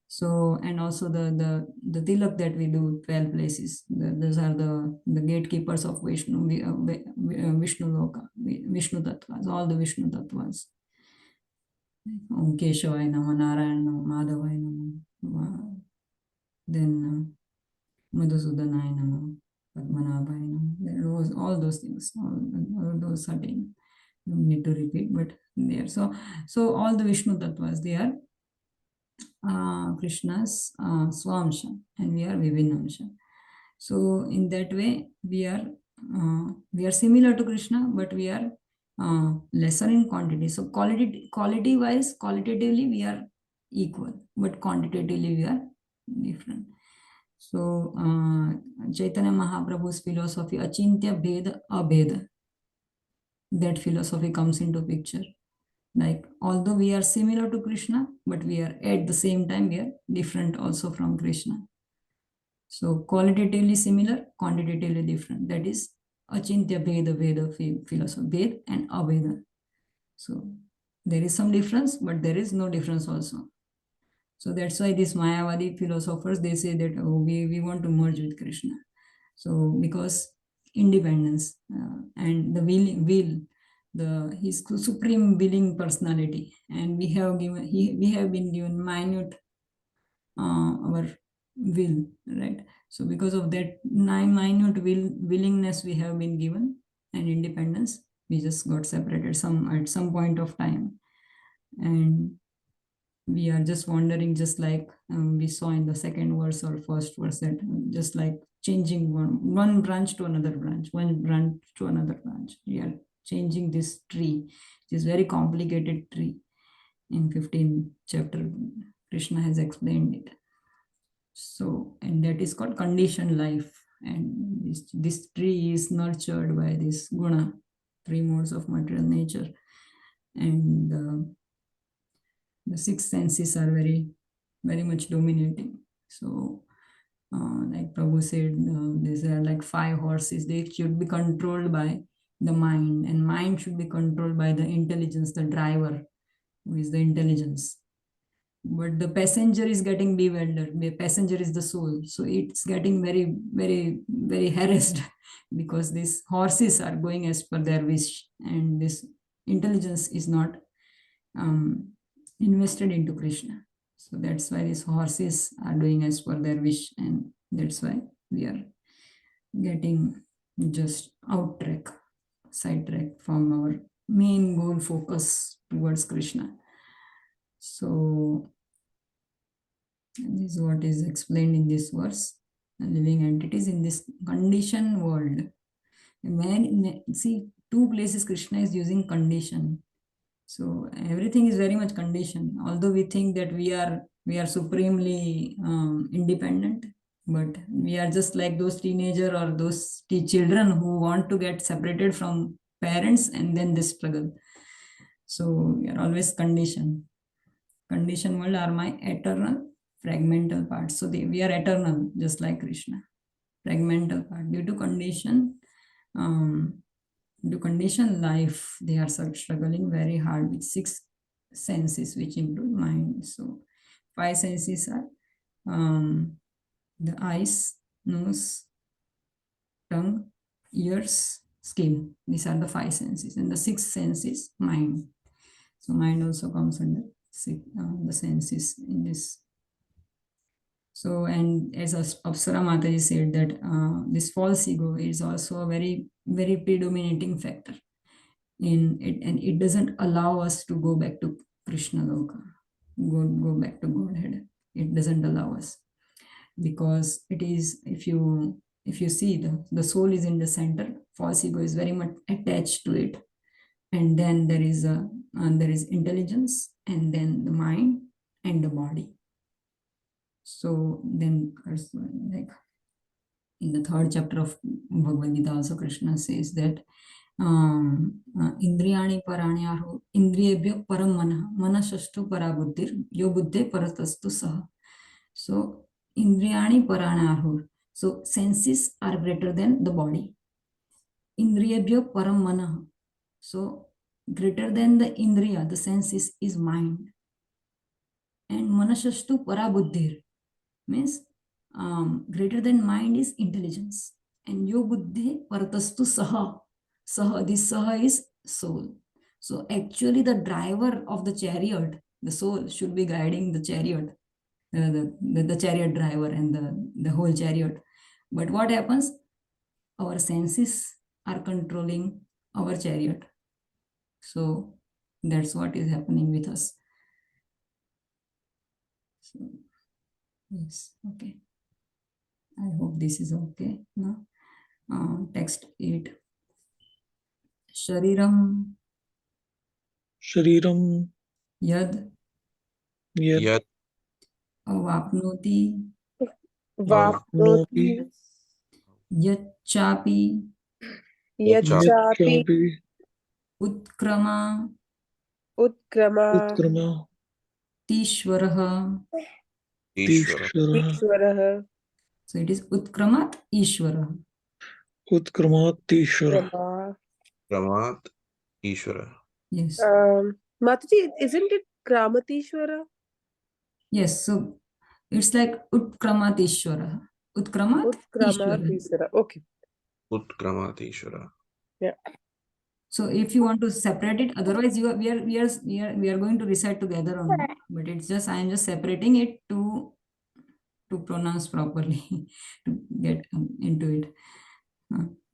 [SPEAKER 1] So, and also the tilak that we do, 12 places, those are the gatekeepers of Vishnu, Vishnu Loka, Vishnu Tattvas, all the Vishnu Tattvas. Om Keshavaya Nama, Narayana Nama, Madhavaya Nama, then Madhusudanaya Nama, Padmanabhaya Nama. All those things, all those 13. No need to repeat, but there. So all the Vishnu Tattvas, they are Krishna's Swamsha, and we are Vibhinamsha. So in that way, we are similar to Krishna, but we are lesser in quantity. So quality wise, qualitatively we are equal, but quantitatively we are different. So Chaitanya Mahaprabhu's philosophy, Achintya Bheda Abheda, that philosophy comes into picture. Like, although we are similar to Krishna, but we are at the same time we are different also from Krishna. So qualitatively similar, quantitatively different. That is Achintya Veda philosophy, Ved and Aveda. So there is some difference, but there is no difference also. So that's why these Mayavadi philosophers, they say that, oh, we want to merge with Krishna. So because independence and the his supreme willing personality, and we have been given minute our will, right? So because of that minute willingness we have been given, and independence, we just got separated at some point of time, and we are just wandering, just like we saw in the second verse or first verse, that just like changing one branch to another branch, one branch to another branch. We are changing this tree, this very complicated tree. In 15th chapter, Krishna has explained it. So, and that is called conditioned life. And this tree is nurtured by this guna, three modes of material nature. And the six senses are very, very much dominating. So, like Prabhu said, these are like 5 horses. They should be controlled by the mind, and mind should be controlled by the intelligence, the driver, who is the intelligence. But the passenger is getting bewildered. The passenger is the soul, so it's getting very, very, very harassed because these horses are going as per their wish, and this intelligence is not invested into Krishna. So that's why these horses are doing as per their wish, and that's why we are getting just sidetrack from our main goal focus towards Krishna. So this is what is explained in this verse. Living entities in this conditioned world. See, 2 places Krishna is using condition. So everything is very much conditioned. Although we think that we are supremely independent, but we are just like those teenager or those children who want to get separated from parents, and then they struggle. So we are always conditioned. Conditioned world are my eternal fragmental parts. So we are eternal, just like Krishna. Fragmental part, due to condition life, they are struggling very hard with 6 senses, which include mind. So 5 senses are the eyes, nose, tongue, ears, skin. These are the 5 senses, and the 6th sense is mind. So mind also comes under the senses in this. So, and as Apsara Mataji said, that this false ego is also a very, very predominating factor in it, and it doesn't allow us to go back to Krishna Loka, go back to Godhead. It doesn't allow us, because it is, if you see, the soul is in the center, false ego is very much attached to it, and then there is intelligence, and then the mind and the body. So then, like in the 3rd chapter of Bhagavad Gita, also Krishna says that Indriyani parani ahu indriyebhyo param manashastu parabuddhir yo buddhe paratastu saha. So Indriyani parani ahu. So senses are greater than the body. Indriyebhyo param mana. So greater than the indriya, the senses, is mind. And manashastu parabuddhir means greater than mind is intelligence. And yo buddhe paratastu saha. Saha, this saha is soul. So actually the driver of the chariot, the soul, should be guiding the chariot, the chariot driver and the whole chariot. But what happens? Our senses are controlling our chariot. So that's what is happening with us. So, yes, okay. I hope this is okay. No? Text 8. Shariram
[SPEAKER 3] Shariram
[SPEAKER 1] yad
[SPEAKER 3] yad
[SPEAKER 8] Yat
[SPEAKER 1] avapnoti
[SPEAKER 9] Vapnoti
[SPEAKER 1] yachapi
[SPEAKER 9] yachapi
[SPEAKER 3] yachapi
[SPEAKER 1] utkrama
[SPEAKER 9] utkrama
[SPEAKER 3] utkrama
[SPEAKER 1] tishvarah.
[SPEAKER 8] Ishvara.
[SPEAKER 9] ishvarah
[SPEAKER 1] So it is utkramat ishvarah.
[SPEAKER 3] utkramatishvara.
[SPEAKER 9] krama.
[SPEAKER 8] Kramat Ishvara.
[SPEAKER 1] Yes.
[SPEAKER 9] Mataji, isn't it Kramatishvara?
[SPEAKER 1] Yes. So it's like utkramat ishvarah. Utkramat ishvarah.
[SPEAKER 9] Utkramatishvara. Okay.
[SPEAKER 8] Utkramat Ishvara.
[SPEAKER 9] Yeah.
[SPEAKER 1] So if you want to separate it, otherwise we are going to recite together only. But it's just I am just separating it to pronounce properly to get into it.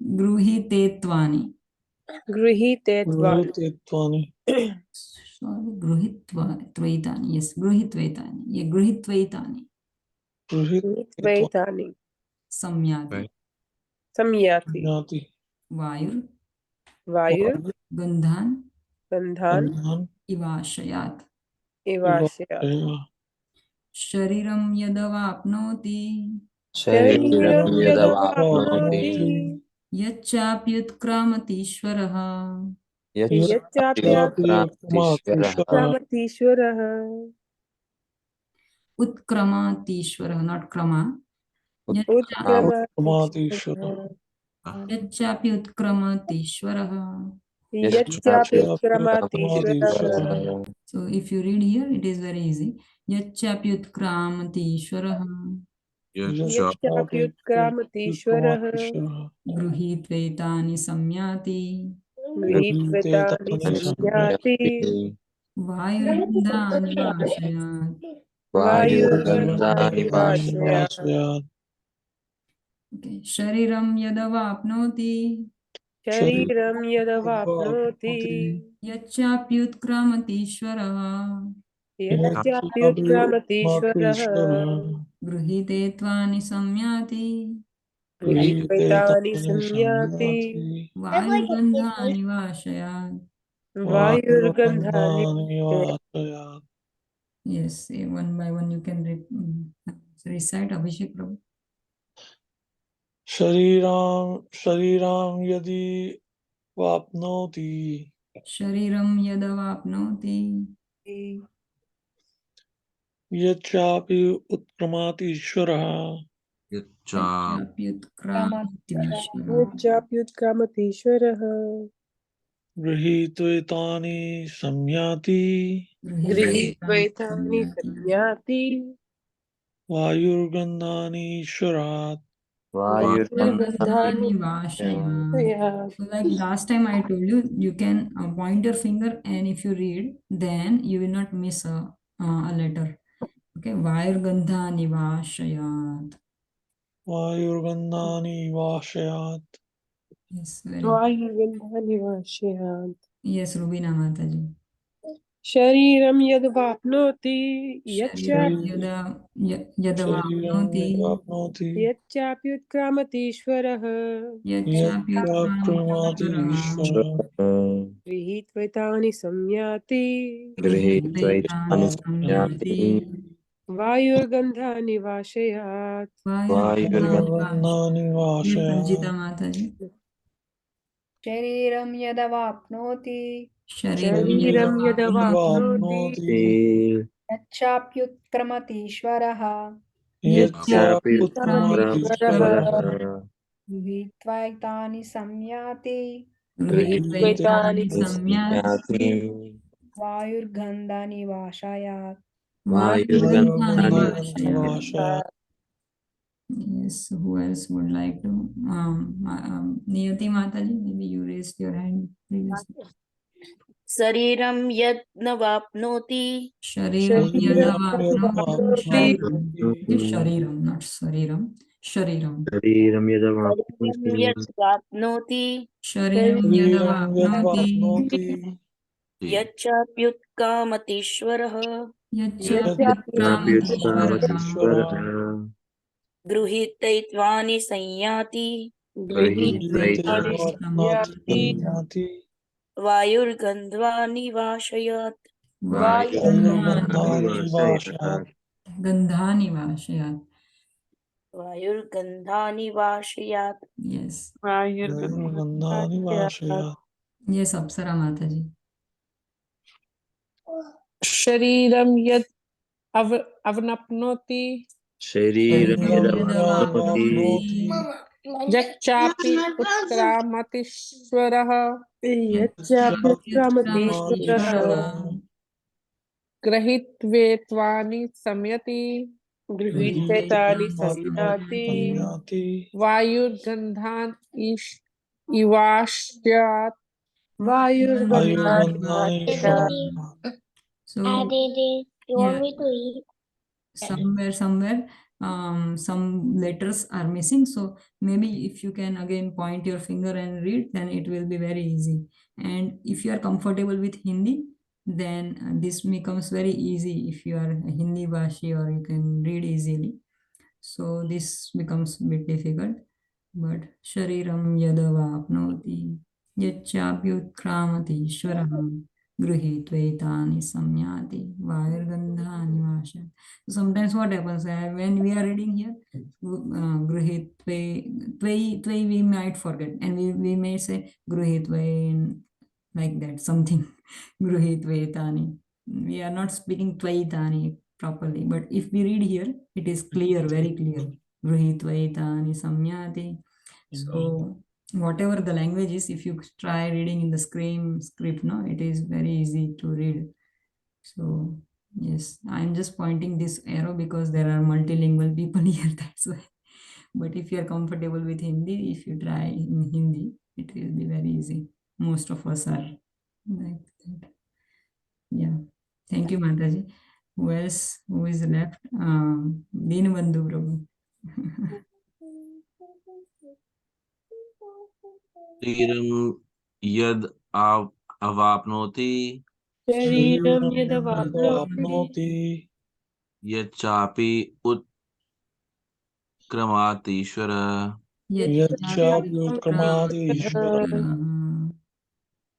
[SPEAKER 1] Gruhitetvani.
[SPEAKER 9] Grihitetvan.
[SPEAKER 3] Gruhitetvani.
[SPEAKER 1] Sorry, gruhitvaitani. Yes, gruhitvaitani. Yeah, gruhitvaitani.
[SPEAKER 3] Gruhitetvani.
[SPEAKER 9] Vaitani.
[SPEAKER 1] Samyati.
[SPEAKER 8] Right.
[SPEAKER 9] Samyati.
[SPEAKER 3] Jnati.
[SPEAKER 1] Vayur
[SPEAKER 9] Vayu.
[SPEAKER 1] gandhan
[SPEAKER 9] Gandhan.
[SPEAKER 3] Gandhan
[SPEAKER 1] ivashayat.
[SPEAKER 9] Ivashya.
[SPEAKER 3] ivashaya.
[SPEAKER 1] Shariram yadavapnoti
[SPEAKER 9] Shariram
[SPEAKER 2] Shariram
[SPEAKER 9] yadavapnoti
[SPEAKER 2] yadavapnoti
[SPEAKER 1] yachapyutkramatishvarah
[SPEAKER 9] yachapyat
[SPEAKER 3] Yachapi
[SPEAKER 2] yatchapi
[SPEAKER 3] utkramatishvara.
[SPEAKER 9] kramatishvarah
[SPEAKER 1] utkramatishvarah, not krama.
[SPEAKER 3] Utkramatishvara.
[SPEAKER 9] utkramatishvarah
[SPEAKER 1] Yachapyutkramatishvarah.
[SPEAKER 9] yachapyat
[SPEAKER 3] Utkramatishvara.
[SPEAKER 9] kramatishvarah
[SPEAKER 1] So if you read here, it is very easy. Yachapyutkramatishvarah
[SPEAKER 8] Yacha
[SPEAKER 9] yachapyat kramatishvarah
[SPEAKER 3] Utkramatishvara.
[SPEAKER 1] gruhitvetani samyati
[SPEAKER 9] Grihitvitani samyati
[SPEAKER 1] vayurgandhani vashayat.
[SPEAKER 9] Vayurgandhani
[SPEAKER 2] vayurgandhani
[SPEAKER 9] vashya
[SPEAKER 3] Vayurgandhani.
[SPEAKER 1] Okay. Shariram yadavapnoti
[SPEAKER 9] Shariram yadavapnoti
[SPEAKER 1] yachapyutkramatishvarah
[SPEAKER 9] Yachapyut kramatishvarah
[SPEAKER 1] gruhitetvani samyati
[SPEAKER 9] Grihitvitani
[SPEAKER 3] Grihitetani
[SPEAKER 9] samyati
[SPEAKER 3] samyati.
[SPEAKER 1] vayurgandhani vashayat.
[SPEAKER 9] Vayurgandhani
[SPEAKER 3] Vayurgandhani
[SPEAKER 9] vashya
[SPEAKER 3] vashayat.
[SPEAKER 1] Yes, one by one you can recite Abhishek Prabhu.
[SPEAKER 3] Shariram yadi vapnoti
[SPEAKER 1] Shariram yadavapnoti
[SPEAKER 3] yachapi utkramatishvara.
[SPEAKER 8] Yacha
[SPEAKER 1] yachapyutkramatishvarah
[SPEAKER 9] Yachapyut kramatishvarah
[SPEAKER 3] Grihitvitani samyati.
[SPEAKER 1] gruhitetvani
[SPEAKER 9] Grihitvitani
[SPEAKER 1] samyati
[SPEAKER 9] samyati
[SPEAKER 3] Vayurgandhani sharat.
[SPEAKER 1] vayurgandhani
[SPEAKER 9] Vayurgandhani
[SPEAKER 1] vashayat.
[SPEAKER 9] vashya
[SPEAKER 1] So like last time I told you, you can point your finger and if you read, then you will not miss a letter. Okay, vayurgandhani vashayat.
[SPEAKER 3] Vayurgandhani vashayat.
[SPEAKER 1] Yes, very good.
[SPEAKER 9] Vayurgandhani vashya
[SPEAKER 1] Yes, Rubina Mataji.
[SPEAKER 9] Shariram yadvapnoti
[SPEAKER 1] Shariram
[SPEAKER 3] Shariram
[SPEAKER 1] yadavapnoti
[SPEAKER 3] yadvapnoti
[SPEAKER 9] yachapyut kramatishvarah
[SPEAKER 1] yachapyutkramatishvarah
[SPEAKER 3] yachakramatishvara.
[SPEAKER 9] Grihitvitani samyati
[SPEAKER 1] gruhitetani
[SPEAKER 3] Grishetani
[SPEAKER 1] samyati
[SPEAKER 9] Vayurgandhani vashayat
[SPEAKER 1] vayurgandhani vashayat.
[SPEAKER 3] Vayurgandhani
[SPEAKER 1] Yes, Sanjita
[SPEAKER 3] vashayat.
[SPEAKER 1] Mataji.
[SPEAKER 6] शरीरं यदवाप्नोति
[SPEAKER 1] Shariram
[SPEAKER 9] Shariram
[SPEAKER 1] yadavapnoti
[SPEAKER 9] yadavapnoti
[SPEAKER 3] Vapnoti
[SPEAKER 6] यच्चाप्युत्क्रमतीश्वरः
[SPEAKER 9] Kramatishvarah
[SPEAKER 3] yachaputramatishvara.
[SPEAKER 6] गृहीत्वैतानि संयाति
[SPEAKER 9] Grihitvitani
[SPEAKER 1] Grihitvaitani samyati
[SPEAKER 6] वायुर्गन्धनिवाशायात्
[SPEAKER 1] vayurgandhani
[SPEAKER 3] Vayurgandhani
[SPEAKER 1] vashayat.
[SPEAKER 3] vashayat.
[SPEAKER 1] Yes, who else would like to? Niyati Mataji, maybe you raised your hand previously.
[SPEAKER 5] शरीरं यद् न वाप्नोति
[SPEAKER 1] Shariram
[SPEAKER 9] Shariram
[SPEAKER 1] yadavapnoti.
[SPEAKER 9] yadavapnoti
[SPEAKER 1] Shariram. It is Shariram, not Sariram. Shariram.
[SPEAKER 5] शरीरं यद् वाप्नोति
[SPEAKER 1] Shariram
[SPEAKER 3] Shariram
[SPEAKER 1] yadavapnoti.
[SPEAKER 3] yadvapnoti
[SPEAKER 5] यच्चाप्युत्कामतीश्वरः
[SPEAKER 9] Yachapyut
[SPEAKER 1] Yachapyutkramatishvaraha
[SPEAKER 3] yachaputramatishvara.
[SPEAKER 5] गृहीतैत्वानि संयाति
[SPEAKER 9] गृहीत्वैतानि संयाति
[SPEAKER 3] संयाति
[SPEAKER 5] वायुर्गन्ध्वानि वाशयात्
[SPEAKER 3] वायुर्गन्धानि वाशयात्
[SPEAKER 1] Gandhani Vashayat.
[SPEAKER 5] वायुर्गन्धानि वाशयात्
[SPEAKER 1] Yes.
[SPEAKER 3] वायुर्गन्धानि वाशयात्
[SPEAKER 1] Yes, Apsara Mataji.
[SPEAKER 4] शरीरं यत् अवनप्नोति
[SPEAKER 2] शरीरं यदवाप्नोति
[SPEAKER 4] यच्चापि उत्क्रामतीश्वरः
[SPEAKER 9] यच्चाप्युत्क्रामतीश्वरः
[SPEAKER 4] गृहीत्वेत्वानि संयति
[SPEAKER 9] गृहीत्वैतानि संयाति
[SPEAKER 3] संयाति
[SPEAKER 4] वायुर्गन्धान् इवाश्यात्
[SPEAKER 9] वायुर्गन्धानि
[SPEAKER 3] वायुर्गन्धानि
[SPEAKER 9] वाशयात्
[SPEAKER 3] वाशयात्
[SPEAKER 1] So, yeah, somewhere some letters are missing, so maybe if you can again point your finger and read, then it will be very easy. And if you are comfortable with Hindi, then this becomes very easy if you are a Hindi Vashi, or you can read easily. So this becomes a bit difficult, but shariram yadavapnoti yacchapyutkramanti ishwarah गृहीत्वैतानि संयाति वायुर्गन्धानि वाशयात्. So sometimes what happens, when we are reading here, गृहीत्वै we might forget, and we may say गृहीत्वै, like that, something. गृहीत्वैतानि. We are not speaking tvaitani properly, but if we read here, it is clear, very clear. गृहीत्वैतानि संयाति. So whatever the language is, if you try reading in the script, no, it is very easy to read. So yes, I'm just pointing this arrow because there are multilingual people here, that's why. But if you are comfortable with Hindi, if you try in Hindi, it will be very easy. Most of us are like that. Yeah, thank you, Mataji. Who else? Who is left? Dinabandhu Prabhu.
[SPEAKER 8] शरीरं यद् अवाप्नोति
[SPEAKER 9] शरीरं
[SPEAKER 3] शरीरं
[SPEAKER 9] यदवाप्नोति
[SPEAKER 3] यदवाप्नोति
[SPEAKER 8] यच्चापि उत्क्रमातीश्वरः
[SPEAKER 3] यच्चाप्युत्क्रमादीश्वरः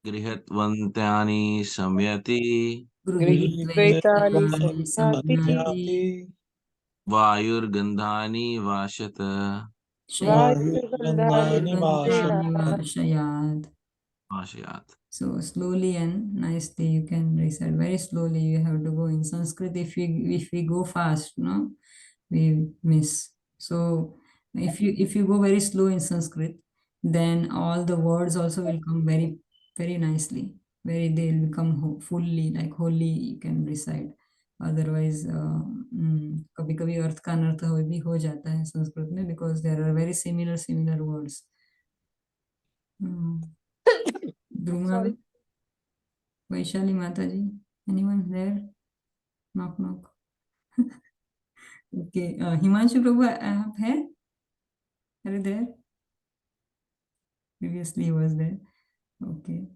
[SPEAKER 8] गृहीत्वैतानि संयति
[SPEAKER 9] गृहीत्वैतानि
[SPEAKER 3] गृहीत्वैतानि
[SPEAKER 9] संयाति
[SPEAKER 3] संयाति
[SPEAKER 8] वायुर्गन्धानि वाशत
[SPEAKER 9] वायुर्गन्धानि वाशयात्
[SPEAKER 1] Shayad.
[SPEAKER 8] वाशयात्.
[SPEAKER 1] So slowly and nicely you can recite. Very slowly you have to go in Sanskrit. If we go fast, no, we miss. So if you go very slow in Sanskrit, then all the words also will come very very nicely. Very, they will become fully, like wholly you can recite. Otherwise कभी कभी अर्थ का अनर्थ भी हो जाता है संस्कृत में, because there are very similar words. Druma, Vaishali Mataji, anyone there? Knock knock. Okay, Himanshu Prabhu, आप है? Are you there? Previously he was there. Okay.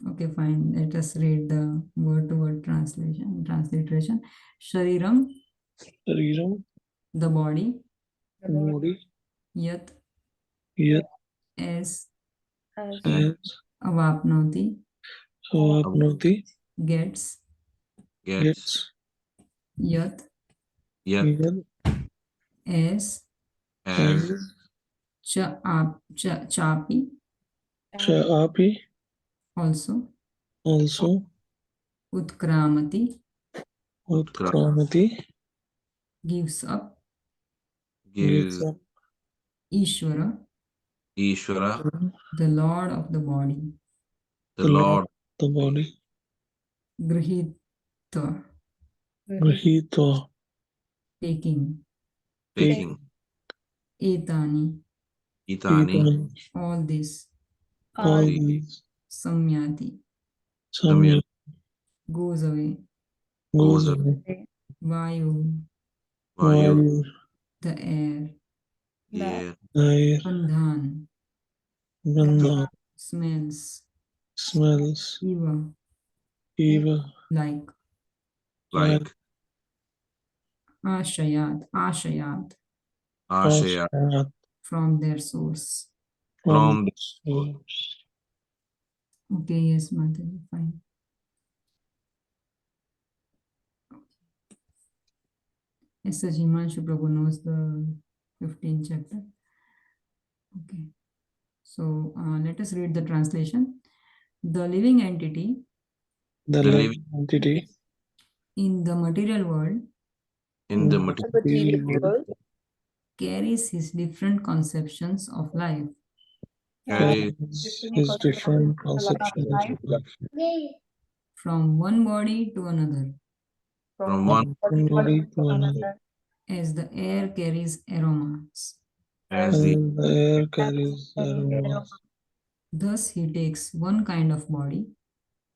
[SPEAKER 1] Okay, fine. Let us read the word-to-word transliteration. Shariram,
[SPEAKER 3] शरीरं
[SPEAKER 1] the body.
[SPEAKER 3] body
[SPEAKER 1] Yat,
[SPEAKER 3] यत्
[SPEAKER 1] as
[SPEAKER 3] as
[SPEAKER 1] avapnoti,
[SPEAKER 3] अवाप्नोति
[SPEAKER 1] gets.
[SPEAKER 8] Gets
[SPEAKER 1] Yat,
[SPEAKER 3] यत्
[SPEAKER 1] as
[SPEAKER 8] as
[SPEAKER 1] chapi,
[SPEAKER 3] चापि
[SPEAKER 1] also.
[SPEAKER 3] also
[SPEAKER 1] Utkramati,
[SPEAKER 3] उत्क्रामति
[SPEAKER 1] gives up.
[SPEAKER 3] gives
[SPEAKER 8] gives
[SPEAKER 3] up
[SPEAKER 1] Ishvara,
[SPEAKER 8] Ishvara,
[SPEAKER 1] the Lord of the body.
[SPEAKER 8] the
[SPEAKER 3] the Lord
[SPEAKER 8] Lord,
[SPEAKER 3] of the body.
[SPEAKER 1] Grihitva,
[SPEAKER 3] Grihitva,
[SPEAKER 1] taking.
[SPEAKER 8] taking
[SPEAKER 1] Etani,
[SPEAKER 8] Itani,
[SPEAKER 3] Ethan,
[SPEAKER 1] all this.
[SPEAKER 3] all
[SPEAKER 8] the
[SPEAKER 3] these,
[SPEAKER 1] Samyati,
[SPEAKER 3] Samya,
[SPEAKER 1] goes away.
[SPEAKER 3] goes
[SPEAKER 8] goes up,
[SPEAKER 3] away.
[SPEAKER 1] Vayu,
[SPEAKER 8] Vayu,
[SPEAKER 3] Vayu,
[SPEAKER 1] the air.
[SPEAKER 8] the air,
[SPEAKER 3] air,
[SPEAKER 1] Gandhan,
[SPEAKER 3] Gandha,
[SPEAKER 1] smells.
[SPEAKER 3] smells,
[SPEAKER 1] Eva,
[SPEAKER 3] Eva,
[SPEAKER 1] like.
[SPEAKER 3] like,
[SPEAKER 8] like
[SPEAKER 1] Ashayat,
[SPEAKER 8] Ashaya.
[SPEAKER 3] Ashayat.
[SPEAKER 1] from their source.
[SPEAKER 8] From the
[SPEAKER 3] source.
[SPEAKER 1] Okay, yes, Mataji, fine. Yes, Sir Himanshu Prabhu knows the 15th chapter. Okay, so let us read the translation. The living entity
[SPEAKER 3] The
[SPEAKER 8] The
[SPEAKER 3] living
[SPEAKER 8] living
[SPEAKER 3] entity
[SPEAKER 1] in the material world
[SPEAKER 8] in the
[SPEAKER 3] in
[SPEAKER 8] material
[SPEAKER 9] The material world
[SPEAKER 1] carries his different conceptions of life
[SPEAKER 8] carries
[SPEAKER 3] his different conceptions of life.
[SPEAKER 1] from one body to another,
[SPEAKER 8] from one
[SPEAKER 3] From one body to another.
[SPEAKER 1] as the air carries aromas.
[SPEAKER 8] as the
[SPEAKER 3] And the air carries aromas.
[SPEAKER 1] Thus, he takes one kind of body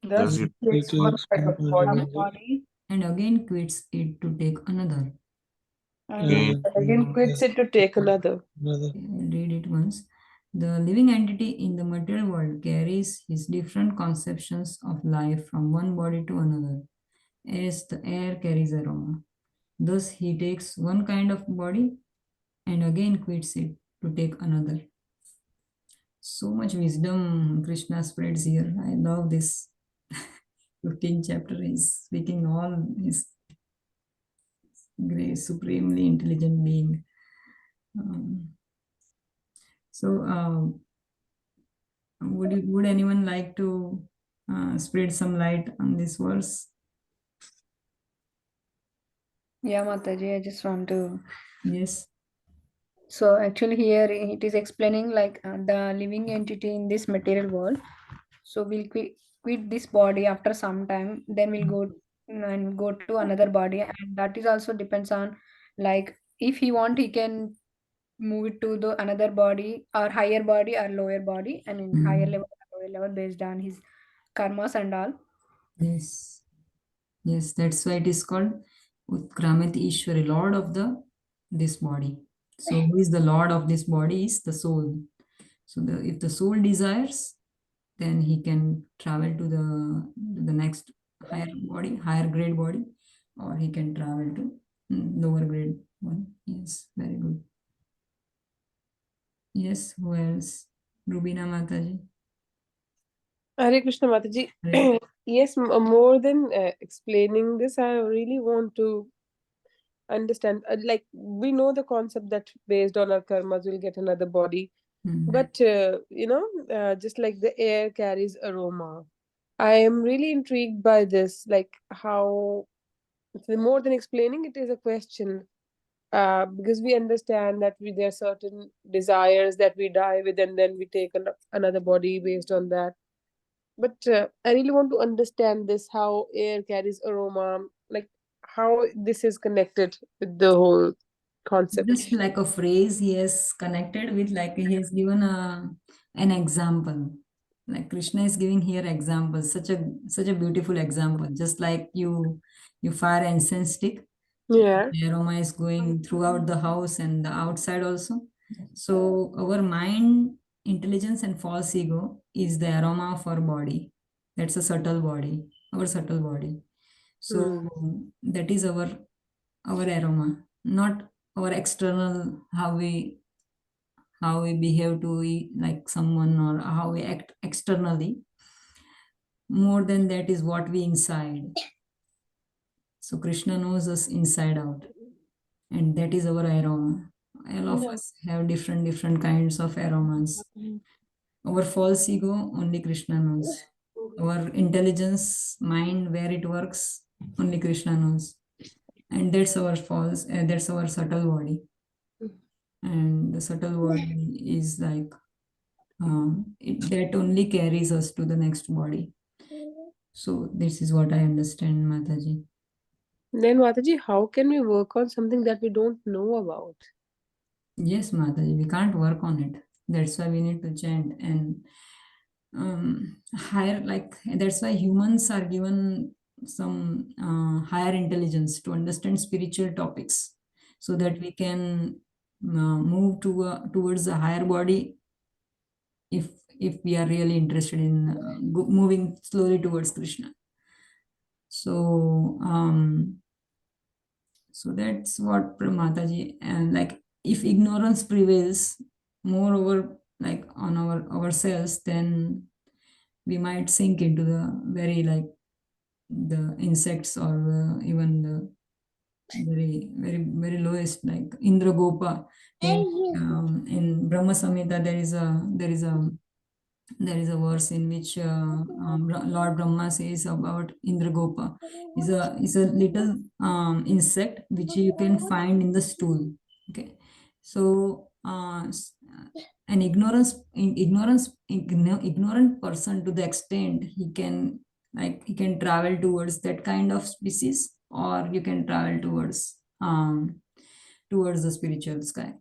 [SPEAKER 8] thus it
[SPEAKER 3] He takes one kind of body
[SPEAKER 1] and again quits it to take another.
[SPEAKER 8] again
[SPEAKER 9] again quits it to take another.
[SPEAKER 3] another.
[SPEAKER 1] I'll read it once. The living entity in the material world carries his different conceptions of life from one body to another, as the air carries aroma. Thus, he takes one kind of body and again quits it to take another. So much wisdom Krishna spreads here. I love this 15th chapter. He's speaking all his great, supremely intelligent being. So, would anyone like to spread some light on this verse?
[SPEAKER 6] Yeah, Mataji, I just want to.
[SPEAKER 1] Yes.
[SPEAKER 6] So actually here it is explaining like the living entity in this material world. So we'll quit this body after some time, then we'll go and go to another body, and that is also depends on like if he want he can move it to the another body or higher body or lower body. I mean higher level or lower level based on his karmas and all.
[SPEAKER 1] Yes. Yes, that's why it is called Utkramet Ishwari, Lord of the this body. So who is the Lord of this body is the soul. So if the soul desires, then he can travel to the next higher body, higher grade body, or he can travel to lower grade one. Yes, very good. Yes, who else? Rubina Mataji.
[SPEAKER 9] Hare Krishna Mataji.
[SPEAKER 1] Hare.
[SPEAKER 9] Yes, more than explaining this, I really want to understand. Like, we know the concept that based on our karmas, we'll get another body. But, just like the air carries aroma, I am really intrigued by this. Like, how, more than explaining, it is a question. Because we understand that there are certain desires that we die with, and then we take another body based on that. But I really want to understand this, how air carries aroma, like how this is connected with the whole concept.
[SPEAKER 1] Just like a phrase he has connected with, like he has given an example. Like Krishna is giving here examples, such a beautiful example. Just like you fire incense stick,
[SPEAKER 9] Yeah.
[SPEAKER 1] the aroma is going throughout the house and the outside also. So our mind, intelligence, and false ego is the aroma of our body. That's a subtle body, our subtle body. So
[SPEAKER 9] Hmm.
[SPEAKER 1] that is our aroma, not our external how we behave to like someone or how we act externally. More than that is what we inside. So Krishna knows us inside out, and that is our aroma. All of us have different kinds of aromas. Our false ego only Krishna knows. Our intelligence mind, where it works, only Krishna knows. And that's our false, that's our subtle body. And the subtle body is like that only carries us to the next body. So this is what I understand, Mataji.
[SPEAKER 9] Then Mataji, how can we work on something that we don't know about?
[SPEAKER 1] Yes, Mataji, we can't work on it. That's why we need to chant and higher, like that's why humans are given some higher intelligence to understand spiritual topics, so that we can move towards a higher body if we are really interested in moving slowly towards Krishna. So So that's what Mataji, and like if ignorance prevails more over like on ourselves, then we might sink into the very like the insects or even the very lowest like Indra Gopa. In Brahma Samhita there is a verse in which Lord Brahma says about Indragopa. Is a little insect which you can find in the stool. Okay, so an ignorant person, to the extent he can travel towards that kind of species, or you can travel towards the spiritual sky.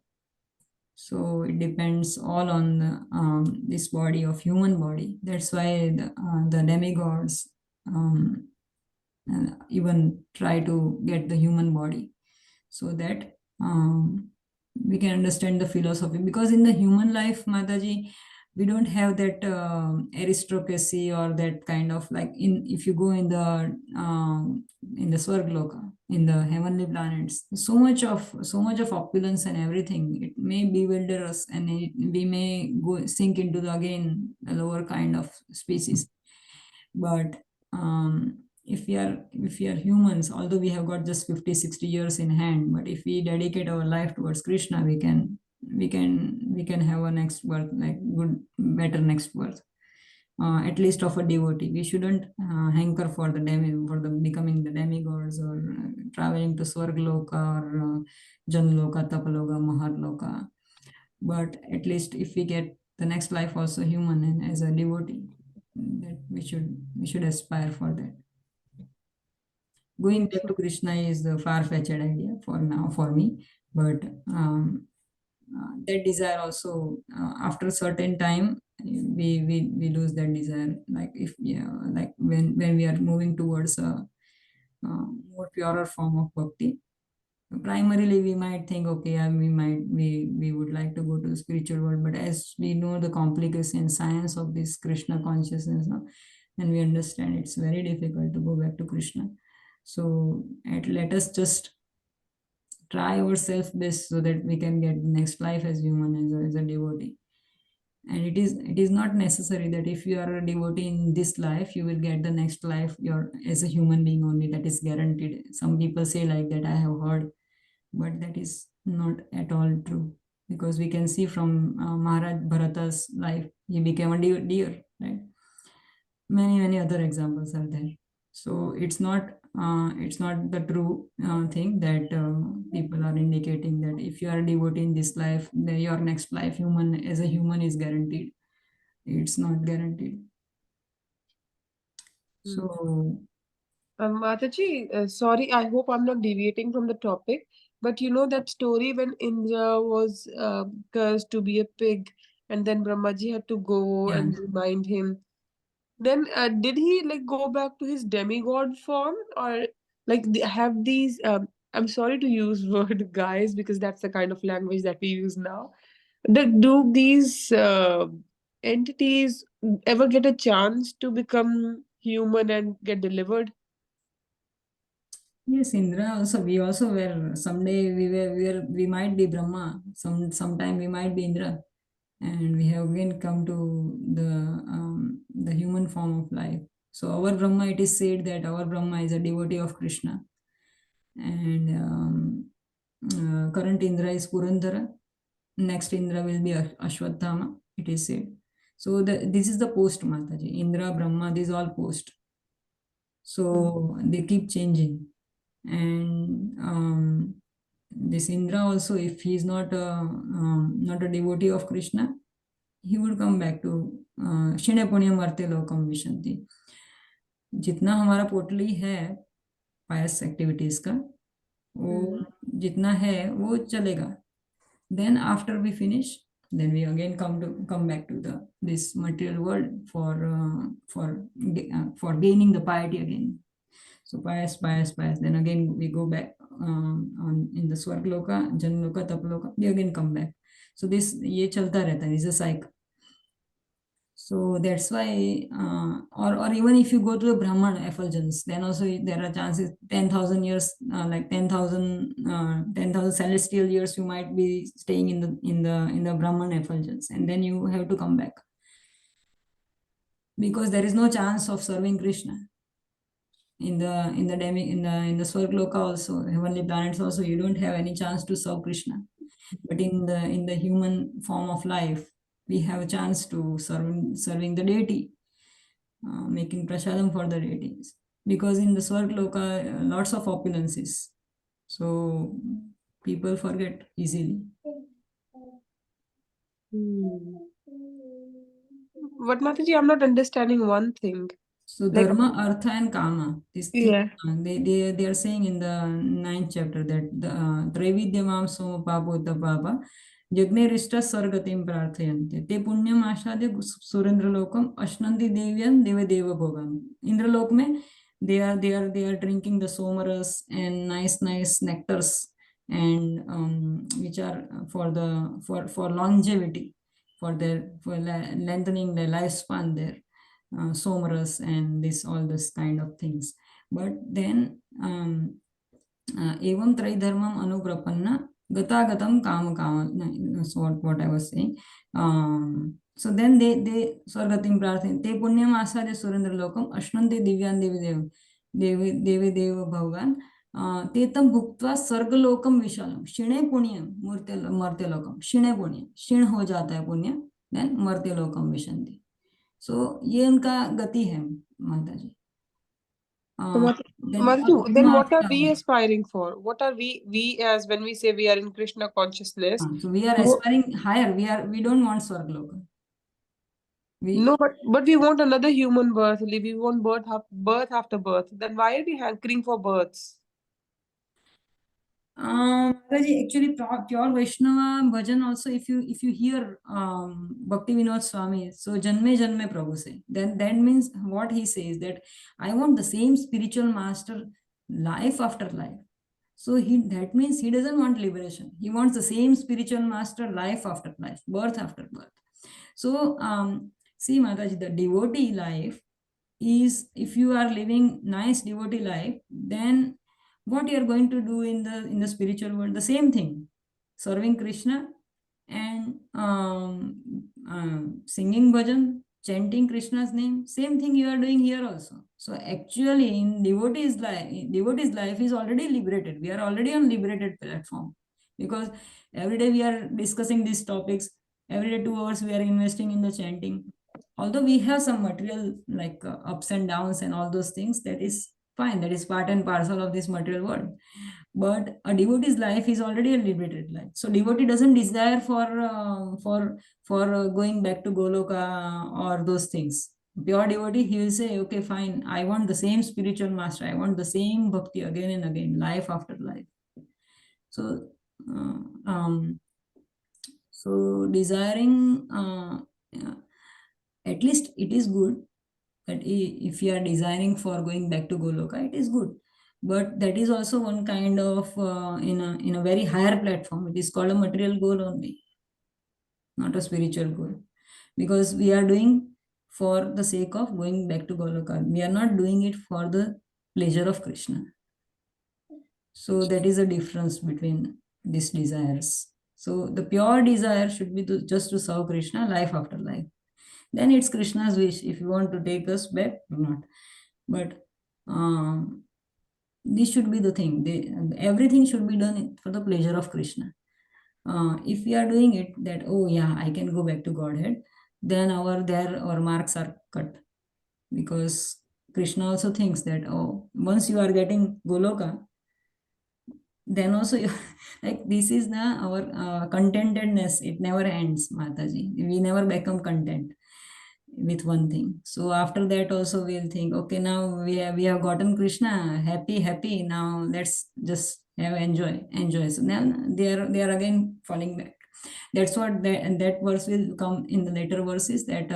[SPEAKER 1] So it depends all on this body of human body. That's why the demigods even try to get the human body, so that we can understand the philosophy. Because in the human life, Mataji, we don't have that aristocracy or that kind of like in if you go in the Swargloka, in the heavenly planets, so much of opulence and everything. It may bewilder us, and we may go sink into the again a lower kind of species. But if we are humans, although we have got just 50-60 years in hand, but if we dedicate our life towards Krishna, we can have a next birth, like good better next birth, at least of a devotee. We shouldn't hanker for the becoming the demigods, or traveling to Swargloka or Janloka, Tapaloka, Maharloka. But at least if we get the next life also human and as a devotee, that we should aspire for that. Going back to Krishna is the far-fetched idea for now for me, but that desire also, after a certain time, we lose that desire. Like if like when we are moving towards a more purer form of bhakti, primarily we might think, okay, we would like to go to the spiritual world, but as we know the complication and science of this Krishna consciousness now, and we understand it's very difficult to go back to Krishna. So let us just try ourselves best so that we can get the next life as human, as a devotee. And it is not necessary that if you are a devotee in this life, you will get the next life you're as a human being only. That is guaranteed. Some people say like that, I have heard, but that is not at all true, because we can see from Maharaj Bharata's life, he became a deer, right? Many other examples are there. So it's not the true thing that people are indicating, that if you are a devotee in this life, then your next life as a human is guaranteed. It's not guaranteed. So
[SPEAKER 9] Mataji, sorry, I hope I'm not deviating from the topic, but you know that story when Indra was cursed to be a pig, and then Brahmaji had to go
[SPEAKER 1] yeah,
[SPEAKER 9] and remind him. Then did he like go back to his demigod form, or like have these? I'm sorry to use word guys because that's the kind of language that we use now. Do these entities ever get a chance to become human and get delivered?
[SPEAKER 1] yes, Indra also, we also were someday, we might be Brahma, sometime we might be Indra, and we have again come to the human form of life. So our Brahma, it is said that our Brahma is a devotee of Krishna, and current Indra is Purandara. Next Indra will be Ashwatthama, it is said. So this is the post, Mataji. Indra, Brahma, these all post. So they keep changing. And this Indra also, if he is not a devotee of Krishna, he would come back to क्षीणे Punyam अर्थे लोकम विशंति. जितना हमारा पोटली है पायस activities का, वो जितना है वो चलेगा. Then after we finish, then we again come back to this material world for gaining the piety again. So pious. Then again we go back in the Swargloka, Janloka, Tapaloka. We again come back. So this ये चलता रहता है. It's a cycle. So that's why, or even if you go to the Brahman effulgence, then also there are chances 10,000 years, like 10,000 celestial years, you might be staying in the Brahman effulgence, and then you have to come back because there is no chance of serving Krishna in the Swargloka also, heavenly planets also. You don't have any chance to serve Krishna, but in the human form of life, we have a chance to serving the deity, making prasadam for the deities, because in the Swargloka lots of opulences, so people forget easily.
[SPEAKER 9] But Mataji, I'm not understanding one thing.
[SPEAKER 1] So
[SPEAKER 9] Like,
[SPEAKER 1] dharma, artha, and kama. These three,
[SPEAKER 9] yeah.
[SPEAKER 1] they are saying in the 9th chapter that the Traividyamam Soma Papota Papa Jagnirishta Sargatim Prarthayante. Te Punyam Ashade Surendra Lokam Ashnandi Devyan Deva Deva Bhogam. Indralok mein they are drinking the somaras and nice nectars, and which are for longevity, for lengthening their lifespan there, somaras and all this kind of things. But then evam traidharmam anugrapanna gatagatam kama kama, that's what I was saying. So then they swargatim prarthin te punyam asade surendra lokam ashnante divyan devi deva bhagavan tetam bhuktva sargalokam vishalam shine punyam martyalokam shine punyam क्षीण हो जाता है पुण्य, then martyalokam vishanti. So ये उनका गति है माता जी.
[SPEAKER 9] So Mataji, then what are we aspiring for? What are we as when we say we are in Krishna consciousness?
[SPEAKER 1] So we are aspiring higher. We don't want Swargloka.
[SPEAKER 9] No, but we want another human birth. We want birth after birth. Then why are we hankering for births?
[SPEAKER 1] Actually, pure Vaishnava bhajan also, if you hear Bhakti Vinod Swami, so Janme Janme Prabhu say, then that means what he says, that I want the same spiritual master life after life. So that means he doesn't want liberation. He wants the same spiritual master life after life, birth after birth. So see, Mataji, the devotee life is, if you are living nice devotee life, then what you are going to do in the spiritual world, the same thing, serving Krishna and singing bhajan, chanting Krishna's name, same thing you are doing here also. So actually in devotee's life is already liberated. We are already on liberated platform, because every day we are discussing these topics. Every day 2 hours we are investing in the chanting. Although we have some material like ups and downs and all those things, that is fine. That is part and parcel of this material world. But a devotee's life is already a liberated life. So devotee doesn't desire for going back to Goloka or those things. Pure devotee, he will say, okay, fine, I want the same spiritual master. I want the same bhakti again and again, life after life. So, desiring, at least it is good that if you are desiring for going back to Goloka, it is good. But that is also one kind of in a very higher platform. It is called a material goal only, not a spiritual goal, because we are doing for the sake of going back to Goloka. We are not doing it for the pleasure of Krishna. So that is a difference between these desires. So the pure desire should be just to serve Krishna life after life. Then it's Krishna's wish if you want to take us back or not. But this should be the thing. Everything should be done for the pleasure of Krishna. If we are doing it that, oh yeah, I can go back to Godhead, then our marks are cut. Because Krishna also thinks that, oh, once you are getting Goloka, then also like this is our contentedness. It never ends, Mataji. We never become content with one thing. So after that also we'll think, okay, now we have gotten Krishna, happy. Now let's just have enjoy. So then they are again falling back. That's what that verse will come in the later verses, that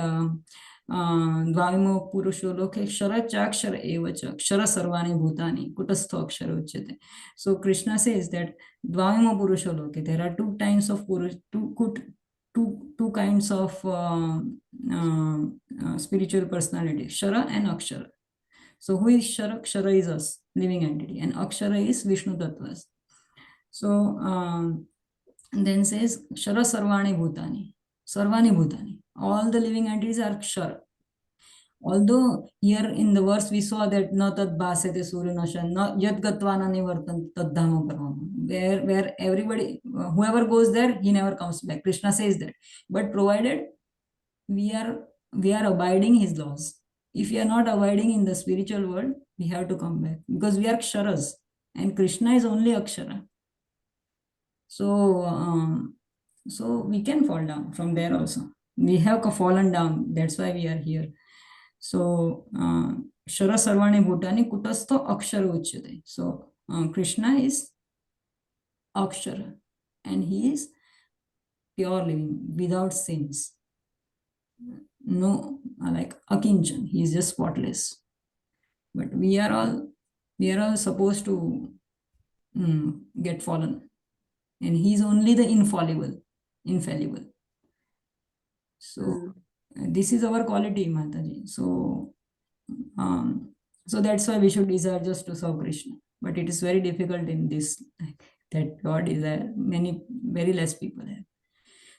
[SPEAKER 1] Dvaimo Purusho Loke Kshara Chakshara Evacha Kshara Sarvani Bhutani Kutastho Akshara Uchyate. So Krishna says that Dvaimo Purusho Loke, there are two kinds of Purush, two kinds of spiritual personality, Shara and Akshara. So who is Shara? Kshara is us, living entity, and Akshara is Vishnu Tattvas. So then says Kshara Sarvani Bhutani. Sarvani Bhutani. All the living entities are Kshara. Although here in the verse we saw that na tad bhasete suryanasan, na yad gatvana nivartan tad dhamma paramam, where everybody, whoever goes there, he never comes back. Krishna says that. But provided we are abiding his laws. If we are not abiding in the spiritual world, we have to come back because we are ksharas and Krishna is only akshara. So we can fall down from there also. We have fallen down. That's why we are here. So Shara Sarvani Bhutani Kutastha Akshara Uchyate. So Krishna is Akshara and he is pure living without sins. No, like Akinchan, he is just spotless. But we are all supposed to get fallen. And he is only the infallible. So this is our quality, Mataji. So that's why we should desire just to serve Krishna. But it is very difficult in this, that God is there. Very less people have.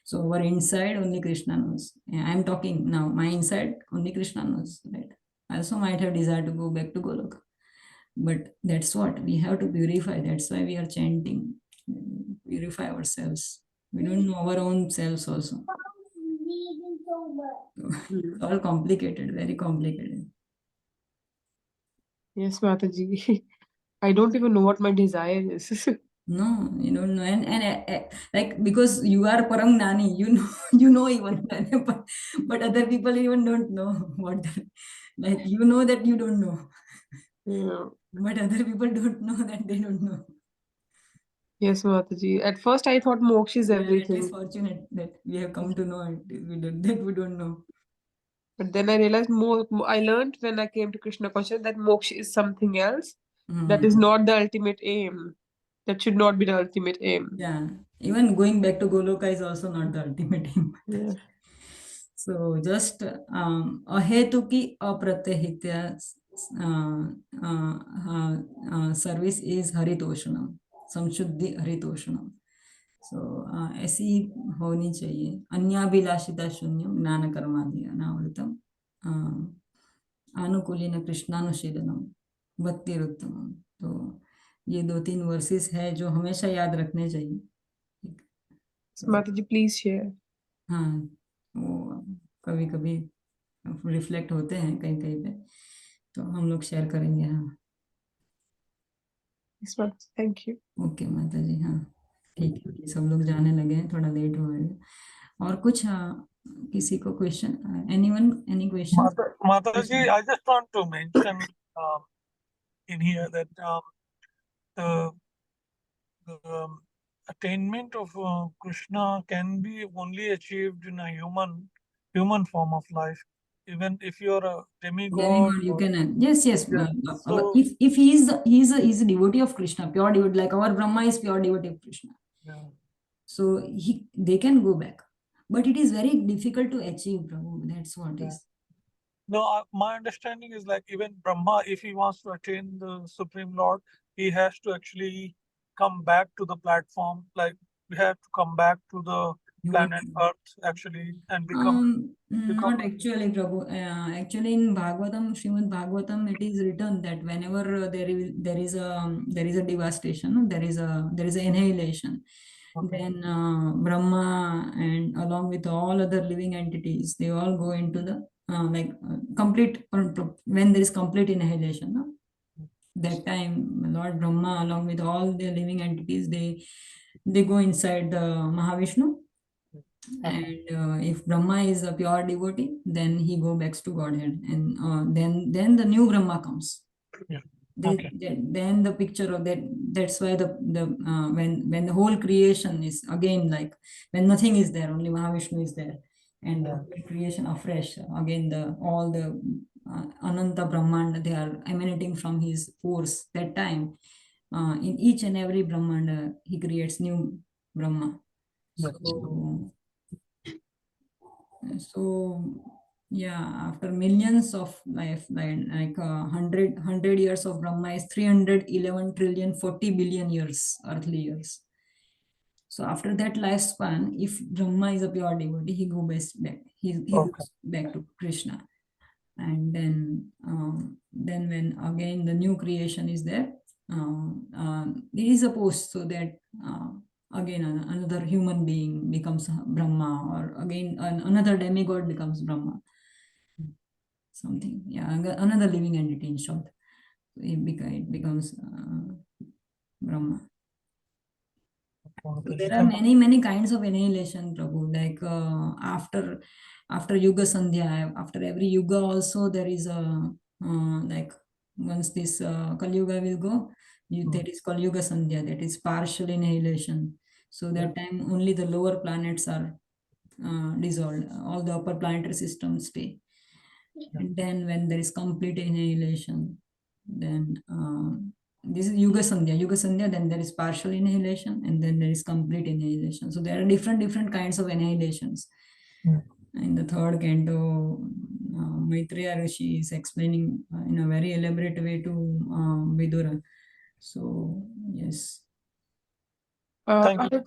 [SPEAKER 1] So our inside only Krishna knows. I am talking now. My inside only Krishna knows. Right? I also might have desire to go back to Goloka. But that's what we have to purify. That's why we are chanting. Purify ourselves. We don't know our own selves also. It's all complicated, very complicated.
[SPEAKER 9] Yes, Mataji. I don't even know what my desire is.
[SPEAKER 1] No, you don't know. And like, because you are Param Nani, you know even, but other people even don't know what that, like, you know that you don't know.
[SPEAKER 9] Yeah.
[SPEAKER 1] But other people don't know that they don't know.
[SPEAKER 9] Yes, Mataji. At first, I thought moksha is
[SPEAKER 1] Yeah, it is
[SPEAKER 9] everything.
[SPEAKER 1] fortunate that we have come to know it. We don't know.
[SPEAKER 9] But then I realized I learned when I came to Krishna consciousness that moksha is something else. That is not the ultimate aim. That should not be the ultimate aim.
[SPEAKER 1] Yeah, even going back to Goloka is also not the ultimate aim.
[SPEAKER 9] Yeah.
[SPEAKER 1] So just ahetuki apratyahitya service is haritoshanam, samshuddhi haritoshanam. So ऐसी होनी चाहिए. अन्याभिलाषिता शून्यम ज्ञान कर्मादि अनावृतम अनुकूलिन कृष्णानुशीलनम भक्तिरुत्तमम. तो ये 2-3 versus है जो हमेशा याद रखने चाहिए.
[SPEAKER 9] Mataji, please share.
[SPEAKER 1] हाँ, वो कभी कभी रिफ्लेक्ट होते हैं कहीं कहीं पे, तो हम लोग शेयर करेंगे. हाँ,
[SPEAKER 9] Yes, Mataji. Thank you.
[SPEAKER 1] Okay माता जी. हाँ, ठीक है. सब लोग जाने लगे हैं, थोड़ा लेट हो गए. और कुछ किसी को question, any question?
[SPEAKER 3] Mataji, I just want to mention in here that the attainment of Krishna can be only achieved in a human form of life. Even if you're a demigod,
[SPEAKER 1] You can, yes.
[SPEAKER 3] Yeah. So,
[SPEAKER 1] If he's a devotee of Krishna, pure devotee, like our Brahma is pure devotee of Krishna.
[SPEAKER 3] yeah.
[SPEAKER 1] So they can go back, but it is very difficult to achieve, Prabhu. That's what
[SPEAKER 3] Yeah.
[SPEAKER 1] is.
[SPEAKER 3] No, my understanding is like even Brahma, if he wants to attain the Supreme Lord, he has to actually come back to the platform. Like we have to come back to the planet Earth actually and become.
[SPEAKER 1] Not actually, Prabhu. Actually, in Bhagavatam, Srimad Bhagavatam, it is written that whenever there is a devastation, there is an annihilation.
[SPEAKER 3] Okay.
[SPEAKER 1] Then Brahma and along with all other living entities, they all go into the complete, when there is complete annihilation. No? That time, Lord Brahma, along with all the living entities, they go inside the Mahavishnu. And if Brahma is a pure devotee, then he go back to Godhead, and then the new Brahma comes.
[SPEAKER 3] Yeah.
[SPEAKER 1] Then the picture of that. That's why the when the whole creation is again, like when nothing is there, only Mahavishnu is there, and the whole creation afresh. Again, all the Ananta Brahmanda, they are emanating from his pores. That time, in each and every Brahmanda, he creates new Brahma. So So yeah, after millions of life, like 100 years of Brahma is 311 trillion 40 billion years, earthly years. So after that lifespan, if Brahma is a pure devotee, he goes back. He
[SPEAKER 3] Okay.
[SPEAKER 1] goes back to Krishna, and then when again the new creation is there, it is supposed so that again another human being becomes Brahma, or again another demigod becomes Brahma. Something, yeah, another living entity in short. It becomes Brahma. So there are many kinds of annihilation, Prabhu. Like after Yuga Sandhya, after every Yuga also there is a like once this Kali Yuga will go, that is called Yuga Sandhya. That is partial annihilation. So that time only the lower planets are dissolved. All the upper planetary systems stay. And then when there is complete annihilation, then this is Yuga Sandhya. Yuga Sandhya, then there is partial annihilation, and then there is complete annihilation. So there are different kinds of annihilations. In the third canto, Maitreya Rishi is explaining in a very elaborate way to Vidura. So yes.
[SPEAKER 3] Thank you.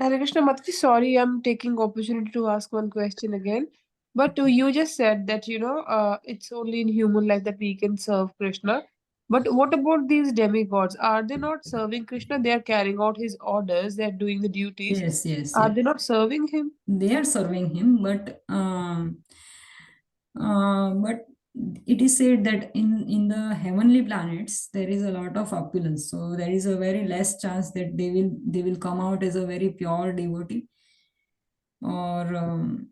[SPEAKER 9] Hare Krishna Mataji, sorry, I'm taking opportunity to ask one question again. But you just said that, it's only in human life that we can serve Krishna. But what about these demigods? Are they not serving Krishna? They are carrying out his orders, they are doing the duties.
[SPEAKER 1] Yes.
[SPEAKER 9] Are they not serving him?
[SPEAKER 1] They are serving him, but it is said that in the heavenly planets there is a lot of opulence, so there is a very less chance that they will come out as a very pure devotee, or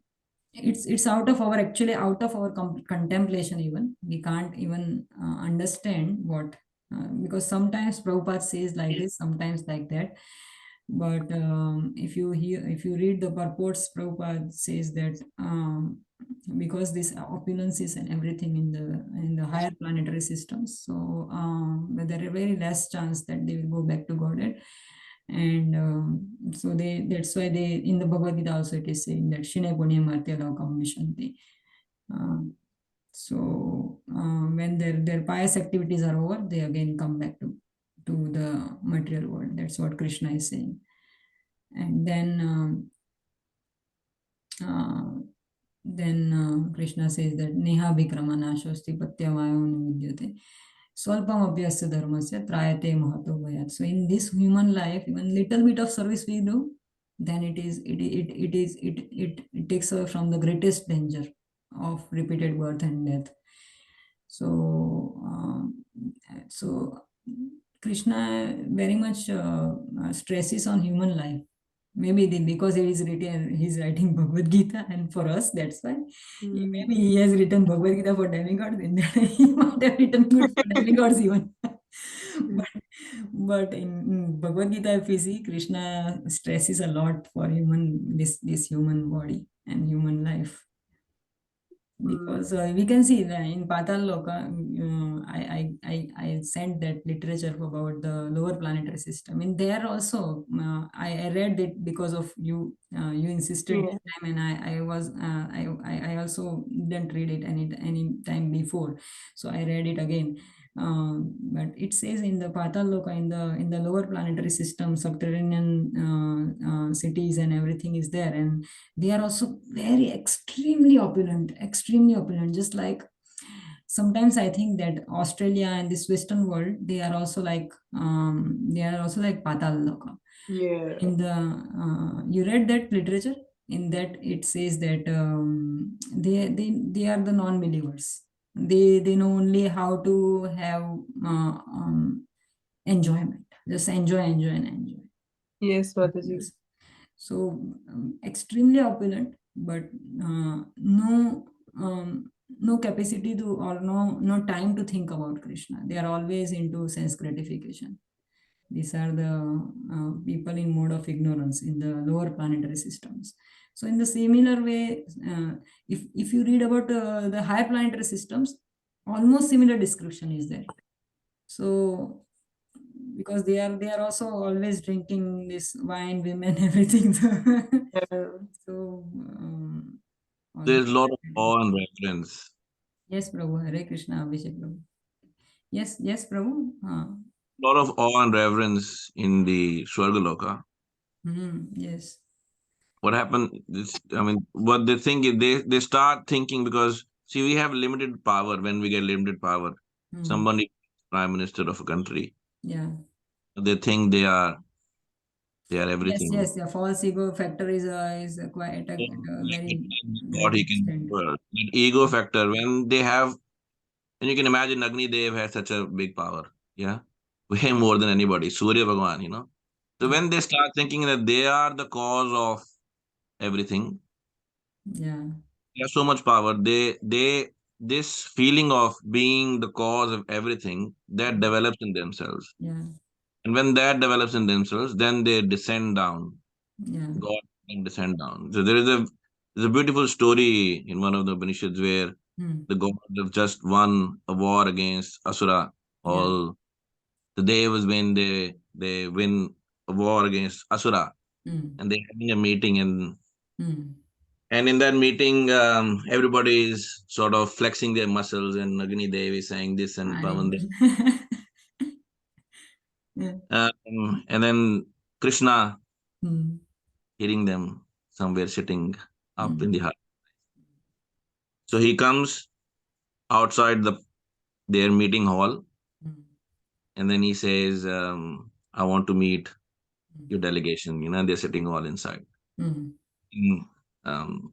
[SPEAKER 1] it's out of our actually out of our contemplation. Even we can't even understand what, because sometimes Prabhupada says like this, sometimes like that. But if you read the purports, Prabhupada says that because this opulences and everything in the higher planetary systems, so there are very less chance that they will go back to Godhead. And so that's why they, in the Bhagavad Gita also it is saying that Shine Punyam Artya Lokam Vishanti. So when their pious activities are over, they again come back to the material world. That's what Krishna is saying. And then Krishna says that Neha Vikrama Nashosti Patyavayo Vidyate Swalpam Abhyasya Dharmasya Trayate Mahato Bhayat. So in this human life, even little bit of service we do, then it takes away from the greatest danger of repeated birth and death. So Krishna very much stresses on human life. Maybe because he's writing Bhagavad Gita, and for us, that's why. Maybe he has written Bhagavad Gita for demigods, then he might have written good for demigods even. but in Bhagavad Gita, if we see, Krishna stresses a lot for this human body and human life. Because we can see that in Patal Loka, I sent that literature about the lower planetary system. In there also, I read it because of you. You insisted this time, and I also didn't read it any time before, so I read it again. But it says in the Patal Loka, in the lower planetary system, subterranean cities and everything is there, and they are also very extremely opulent. Just like sometimes I think that Australia and this Western world, they are also like Patal Loka.
[SPEAKER 9] Yeah.
[SPEAKER 1] In the you read that literature, in that it says that they are the non-believers. They know only how to have enjoyment, just enjoy and enjoy.
[SPEAKER 9] Yes, Mataji.
[SPEAKER 1] So extremely opulent, but no capacity to, or no time to think about Krishna. They are always into sense gratification. These are the people in mode of ignorance in the lower planetary systems. So in the similar way, if you read about the higher planetary systems, almost similar description is there. So because they are also always drinking this wine, women, everything. So
[SPEAKER 8] There's a lot of awe and reverence.
[SPEAKER 1] Yes, Prabhu. Hare Krishna, Abhishek Prabhu. Yes, Prabhu.
[SPEAKER 8] A lot of awe and reverence in the Swargaloka.
[SPEAKER 1] Yes.
[SPEAKER 8] What happened? What they think is they start thinking, because see, we have limited power. When we get limited power, somebody prime minister of a country,
[SPEAKER 1] Yeah.
[SPEAKER 8] they think they are everything.
[SPEAKER 1] Yes. The false ego factor is quite a very
[SPEAKER 8] God, he can
[SPEAKER 1] extent.
[SPEAKER 8] that ego factor when they have, and you can imagine Agni Dev has such a big power, yeah, way more than anybody. Surya Bhagwan. So when they start thinking that they are the cause of everything,
[SPEAKER 1] Yeah.
[SPEAKER 8] they have so much power. They this feeling of being the cause of everything that develops in themselves,
[SPEAKER 1] Yeah.
[SPEAKER 8] and when that develops in themselves, then they descend down.
[SPEAKER 1] Yeah.
[SPEAKER 8] God can descend down. So there's a beautiful story in one of the Upanishads where the gods have just won a war against Asura. All the day was when they win a war against Asura, and they're having a meeting, and in that meeting, everybody is sort of flexing their muscles, and Agni Devi is saying this, and Pavan Dev. And then Krishna hearing them somewhere sitting up in the hut. So he comes outside their meeting hall, and then he says, I want to meet your delegation. They're sitting all inside. Um,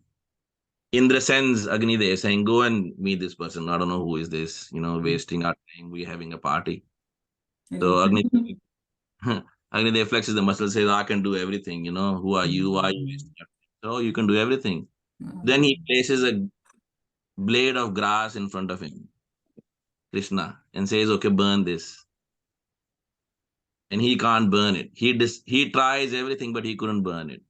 [SPEAKER 8] Indra sends Agni there saying, go and meet this person. I don't know who is this, wasting our time. We're having a party. So Agni Agni flexes the muscle, says, I can do everything. Who are you? Why are you wasting your time? So you can do everything. Then he places a blade of grass in front of him, Krishna, and says, okay, burn this. And he can't burn it. He tries everything, but he couldn't burn it.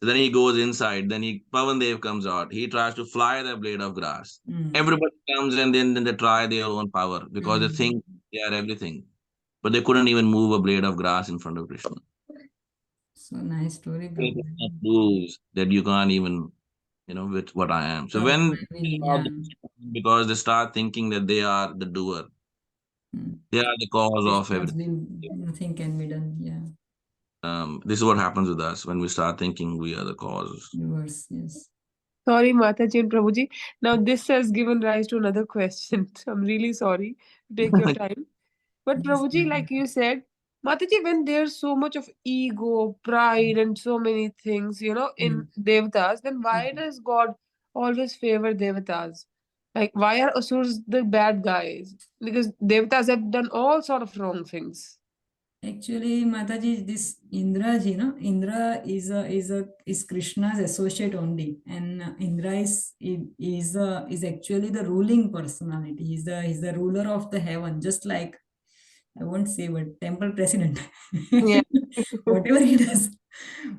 [SPEAKER 8] So then he goes inside. Then Pavan Dev comes out. He tries to fly the blade of grass. Everybody comes, and then they try their own power, because they think they are everything. But they couldn't even move a blade of grass in front of Krishna.
[SPEAKER 1] So nice story, Prabhu.
[SPEAKER 8] Krishna proves that you can't even, with what I am. So when because they start thinking that they are the doer, they are the cause of everything.
[SPEAKER 1] Nothing can be done. Yeah.
[SPEAKER 8] This is what happens with us when we start thinking we are the cause.
[SPEAKER 1] Doers, yes.
[SPEAKER 9] Sorry, Mataji and Prabhuji. Now, this has given rise to another question. I'm really sorry to take your time. But Prabhuji, like you said, Mataji, when there's so much of ego, pride, and so many things, in Devatas, then why does God always favor Devatas? Like, why are Asurs the bad guys? Because Devatas have done all sort of wrong things.
[SPEAKER 1] Actually, Mataji, this Indra ji, Indra is Krishna's associate only, and Indra is actually the ruling personality. He's the ruler of the heaven, just like, I won't say, but temple president.
[SPEAKER 9] Yeah.
[SPEAKER 1] Whatever he does,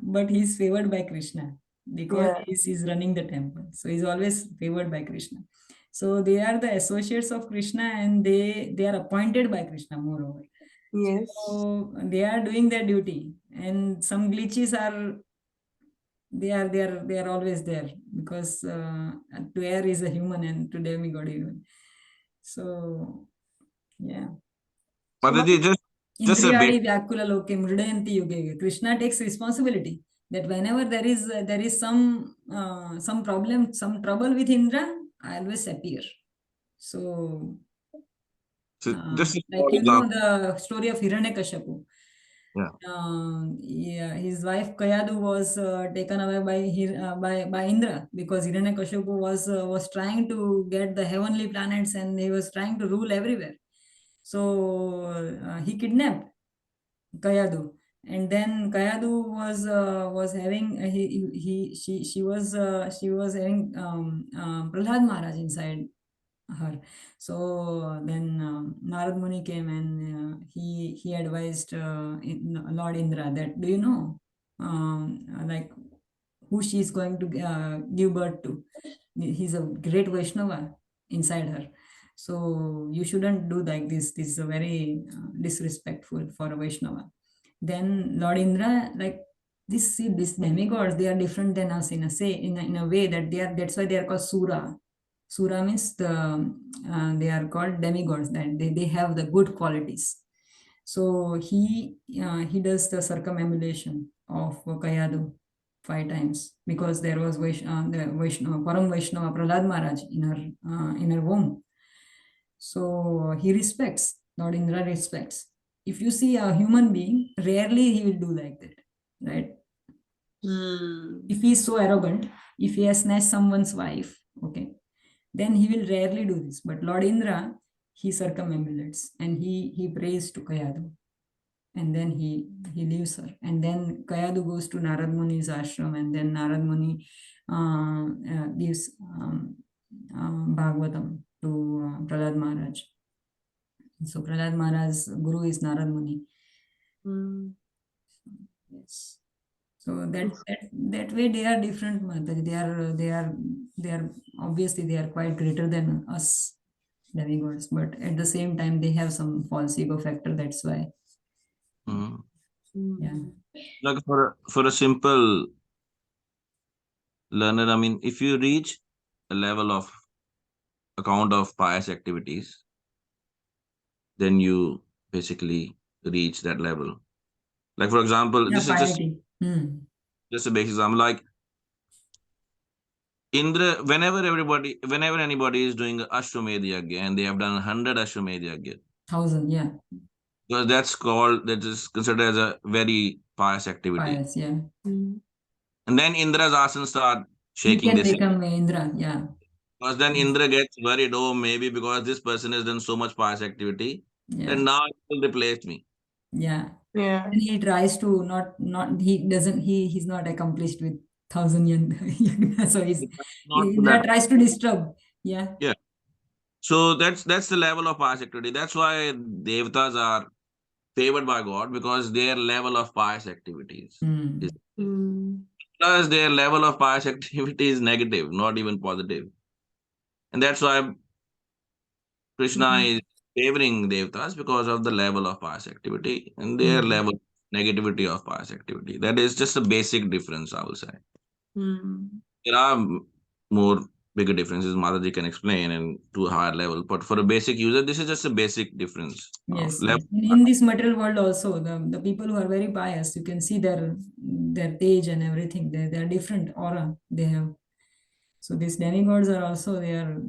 [SPEAKER 1] but he's favored by Krishna because
[SPEAKER 9] Yeah.
[SPEAKER 1] he's running the temple. So he's always favored by Krishna. So they are the associates of Krishna, and they are appointed by Krishna, moreover.
[SPEAKER 9] Yes.
[SPEAKER 1] So they are doing their duty, and some glitches are they are always there, because to err is a human, and to demigod even. So yeah.
[SPEAKER 8] Mataji, just a bit.
[SPEAKER 1] Indriyadi Vyakula Loke Mridayanti Yuge. Krishna takes responsibility that whenever there is some problem, some trouble with Indra, I always appear. So
[SPEAKER 8] Just a
[SPEAKER 1] like
[SPEAKER 8] small example.
[SPEAKER 1] the story of Hiranyakashipu.
[SPEAKER 8] Yeah.
[SPEAKER 1] His wife Kayadu was taken away by Indra, because Hiranyakashipu was trying to get the heavenly planets, and he was trying to rule everywhere. So he kidnapped Kayadu, and then Kayadu was having she was having Prahlad Maharaj inside her. So then Narad Muni came, and he advised Lord Indra that, do you know like who she is going to give birth to? He's a great Vaishnava inside her. So you shouldn't do like this. This is a very disrespectful for a Vaishnava. Then Lord Indra These demigods, they are different than us in a way that that's why they are called Sura. Sura means they are called demigods, that they have the good qualities. So he does the circumambulation of Kayadu 5 times, because there was Param Vaishnava Prahlad Maharaj in her womb. So he respects, Lord Indra respects. If you see a human being, rarely he will do like that, right? If he is so arrogant, if he has snatched someone's wife, okay, then he will rarely do this. But Lord Indra, he circumambulates and he prays to Kayadu, and then he leaves her, and then Kayadu goes to Narad Muni's ashram, and then Narad Muni gives Bhagavatam to Prahlad Maharaj. So Prahlad Maharaj's guru is Narad Muni. Yes. So that way they are different, Mataji. They are obviously they are quite greater than us demigods, but at the same time they have some false ego factor. That's why. Yeah.
[SPEAKER 8] Like for a simple learner, I mean, if you reach a level of account of pious activities, then you basically reach that level. Like for example,
[SPEAKER 1] Yeah,
[SPEAKER 8] this is just a basic example. Like Indra, whenever anybody is doing Ashwamedha Yagya, and they have done 100 Ashwamedha Yagya,
[SPEAKER 1] 1,000, yeah.
[SPEAKER 8] because that is considered as a very pious activity.
[SPEAKER 1] Pious, yeah.
[SPEAKER 8] And then Indra's asana start
[SPEAKER 1] He
[SPEAKER 8] shaking.
[SPEAKER 1] can become Indra, yeah.
[SPEAKER 8] Because then Indra gets worried, oh, maybe because this person has done so much pious activity,
[SPEAKER 1] Yeah.
[SPEAKER 8] then now he will replace me.
[SPEAKER 1] Yeah.
[SPEAKER 9] Yeah.
[SPEAKER 1] And he tries to he's not accomplished with 1,000 yagna. So Indra tries to disturb. Yeah.
[SPEAKER 8] Yeah. So that's the level of pious activity. That's why devatas are favored by God, because their level of pious activities is, plus their level of pious activity is negative, not even positive. And that's why Krishna is favoring devatas, because of the level of pious activity and their level of negativity of pious activity. That is just a basic difference, I will say. There are more bigger differences Mataji can explain and to a higher level, but for a basic user, this is just a basic difference of
[SPEAKER 1] Yes,
[SPEAKER 8] level.
[SPEAKER 1] yes. In this material world also, the people who are very pious, you can see their age and everything. They are different aura they have. So these demigods are also, they are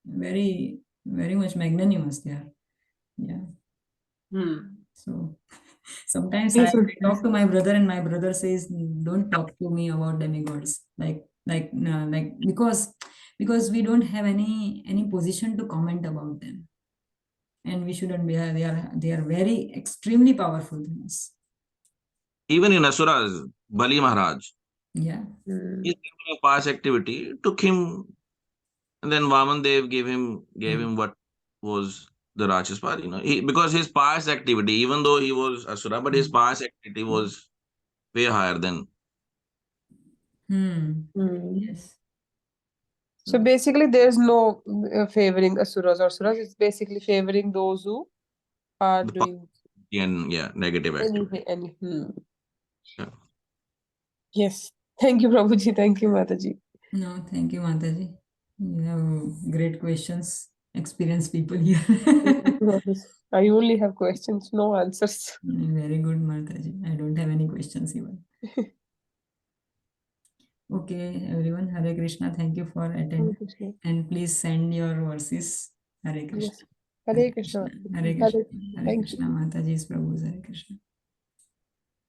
[SPEAKER 1] very, very much magnanimous. They are. Yeah. So sometimes I talk to my brother, and my brother says, "Don't talk to me about demigods." Because we don't have any position to comment about them, and we shouldn't be. They are very extremely powerful than us.
[SPEAKER 8] Even in Asuras, Bali Maharaj,
[SPEAKER 1] Yeah.
[SPEAKER 8] his level of past activity took him, and then Vaman Dev gave him what was the Rakshas part, because his past activity, even though he was Asura, but his past activity was way higher than.
[SPEAKER 1] Yes.
[SPEAKER 9] So basically, there's no favoring asuras or suras. It's basically favoring those who are
[SPEAKER 8] The
[SPEAKER 9] doing
[SPEAKER 8] and negative activity.
[SPEAKER 9] Yeah. Yes. Thank you, Prabhuji. Thank you, Mataji.
[SPEAKER 1] No, thank you, Mataji. You have great questions. Experienced people here.
[SPEAKER 9] I only have questions, no answers.
[SPEAKER 1] Very good, Mataji. I don't have any questions even. Okay, everyone. Hare Krishna. Thank you for attending. And please send your verses. Hare Krishna.
[SPEAKER 9] Yes. Hare Krishna.
[SPEAKER 1] Hare Krishna. Hare
[SPEAKER 9] Thank
[SPEAKER 1] Krishna.
[SPEAKER 9] you.
[SPEAKER 1] Mataji's Prabhu's Hare Krishna.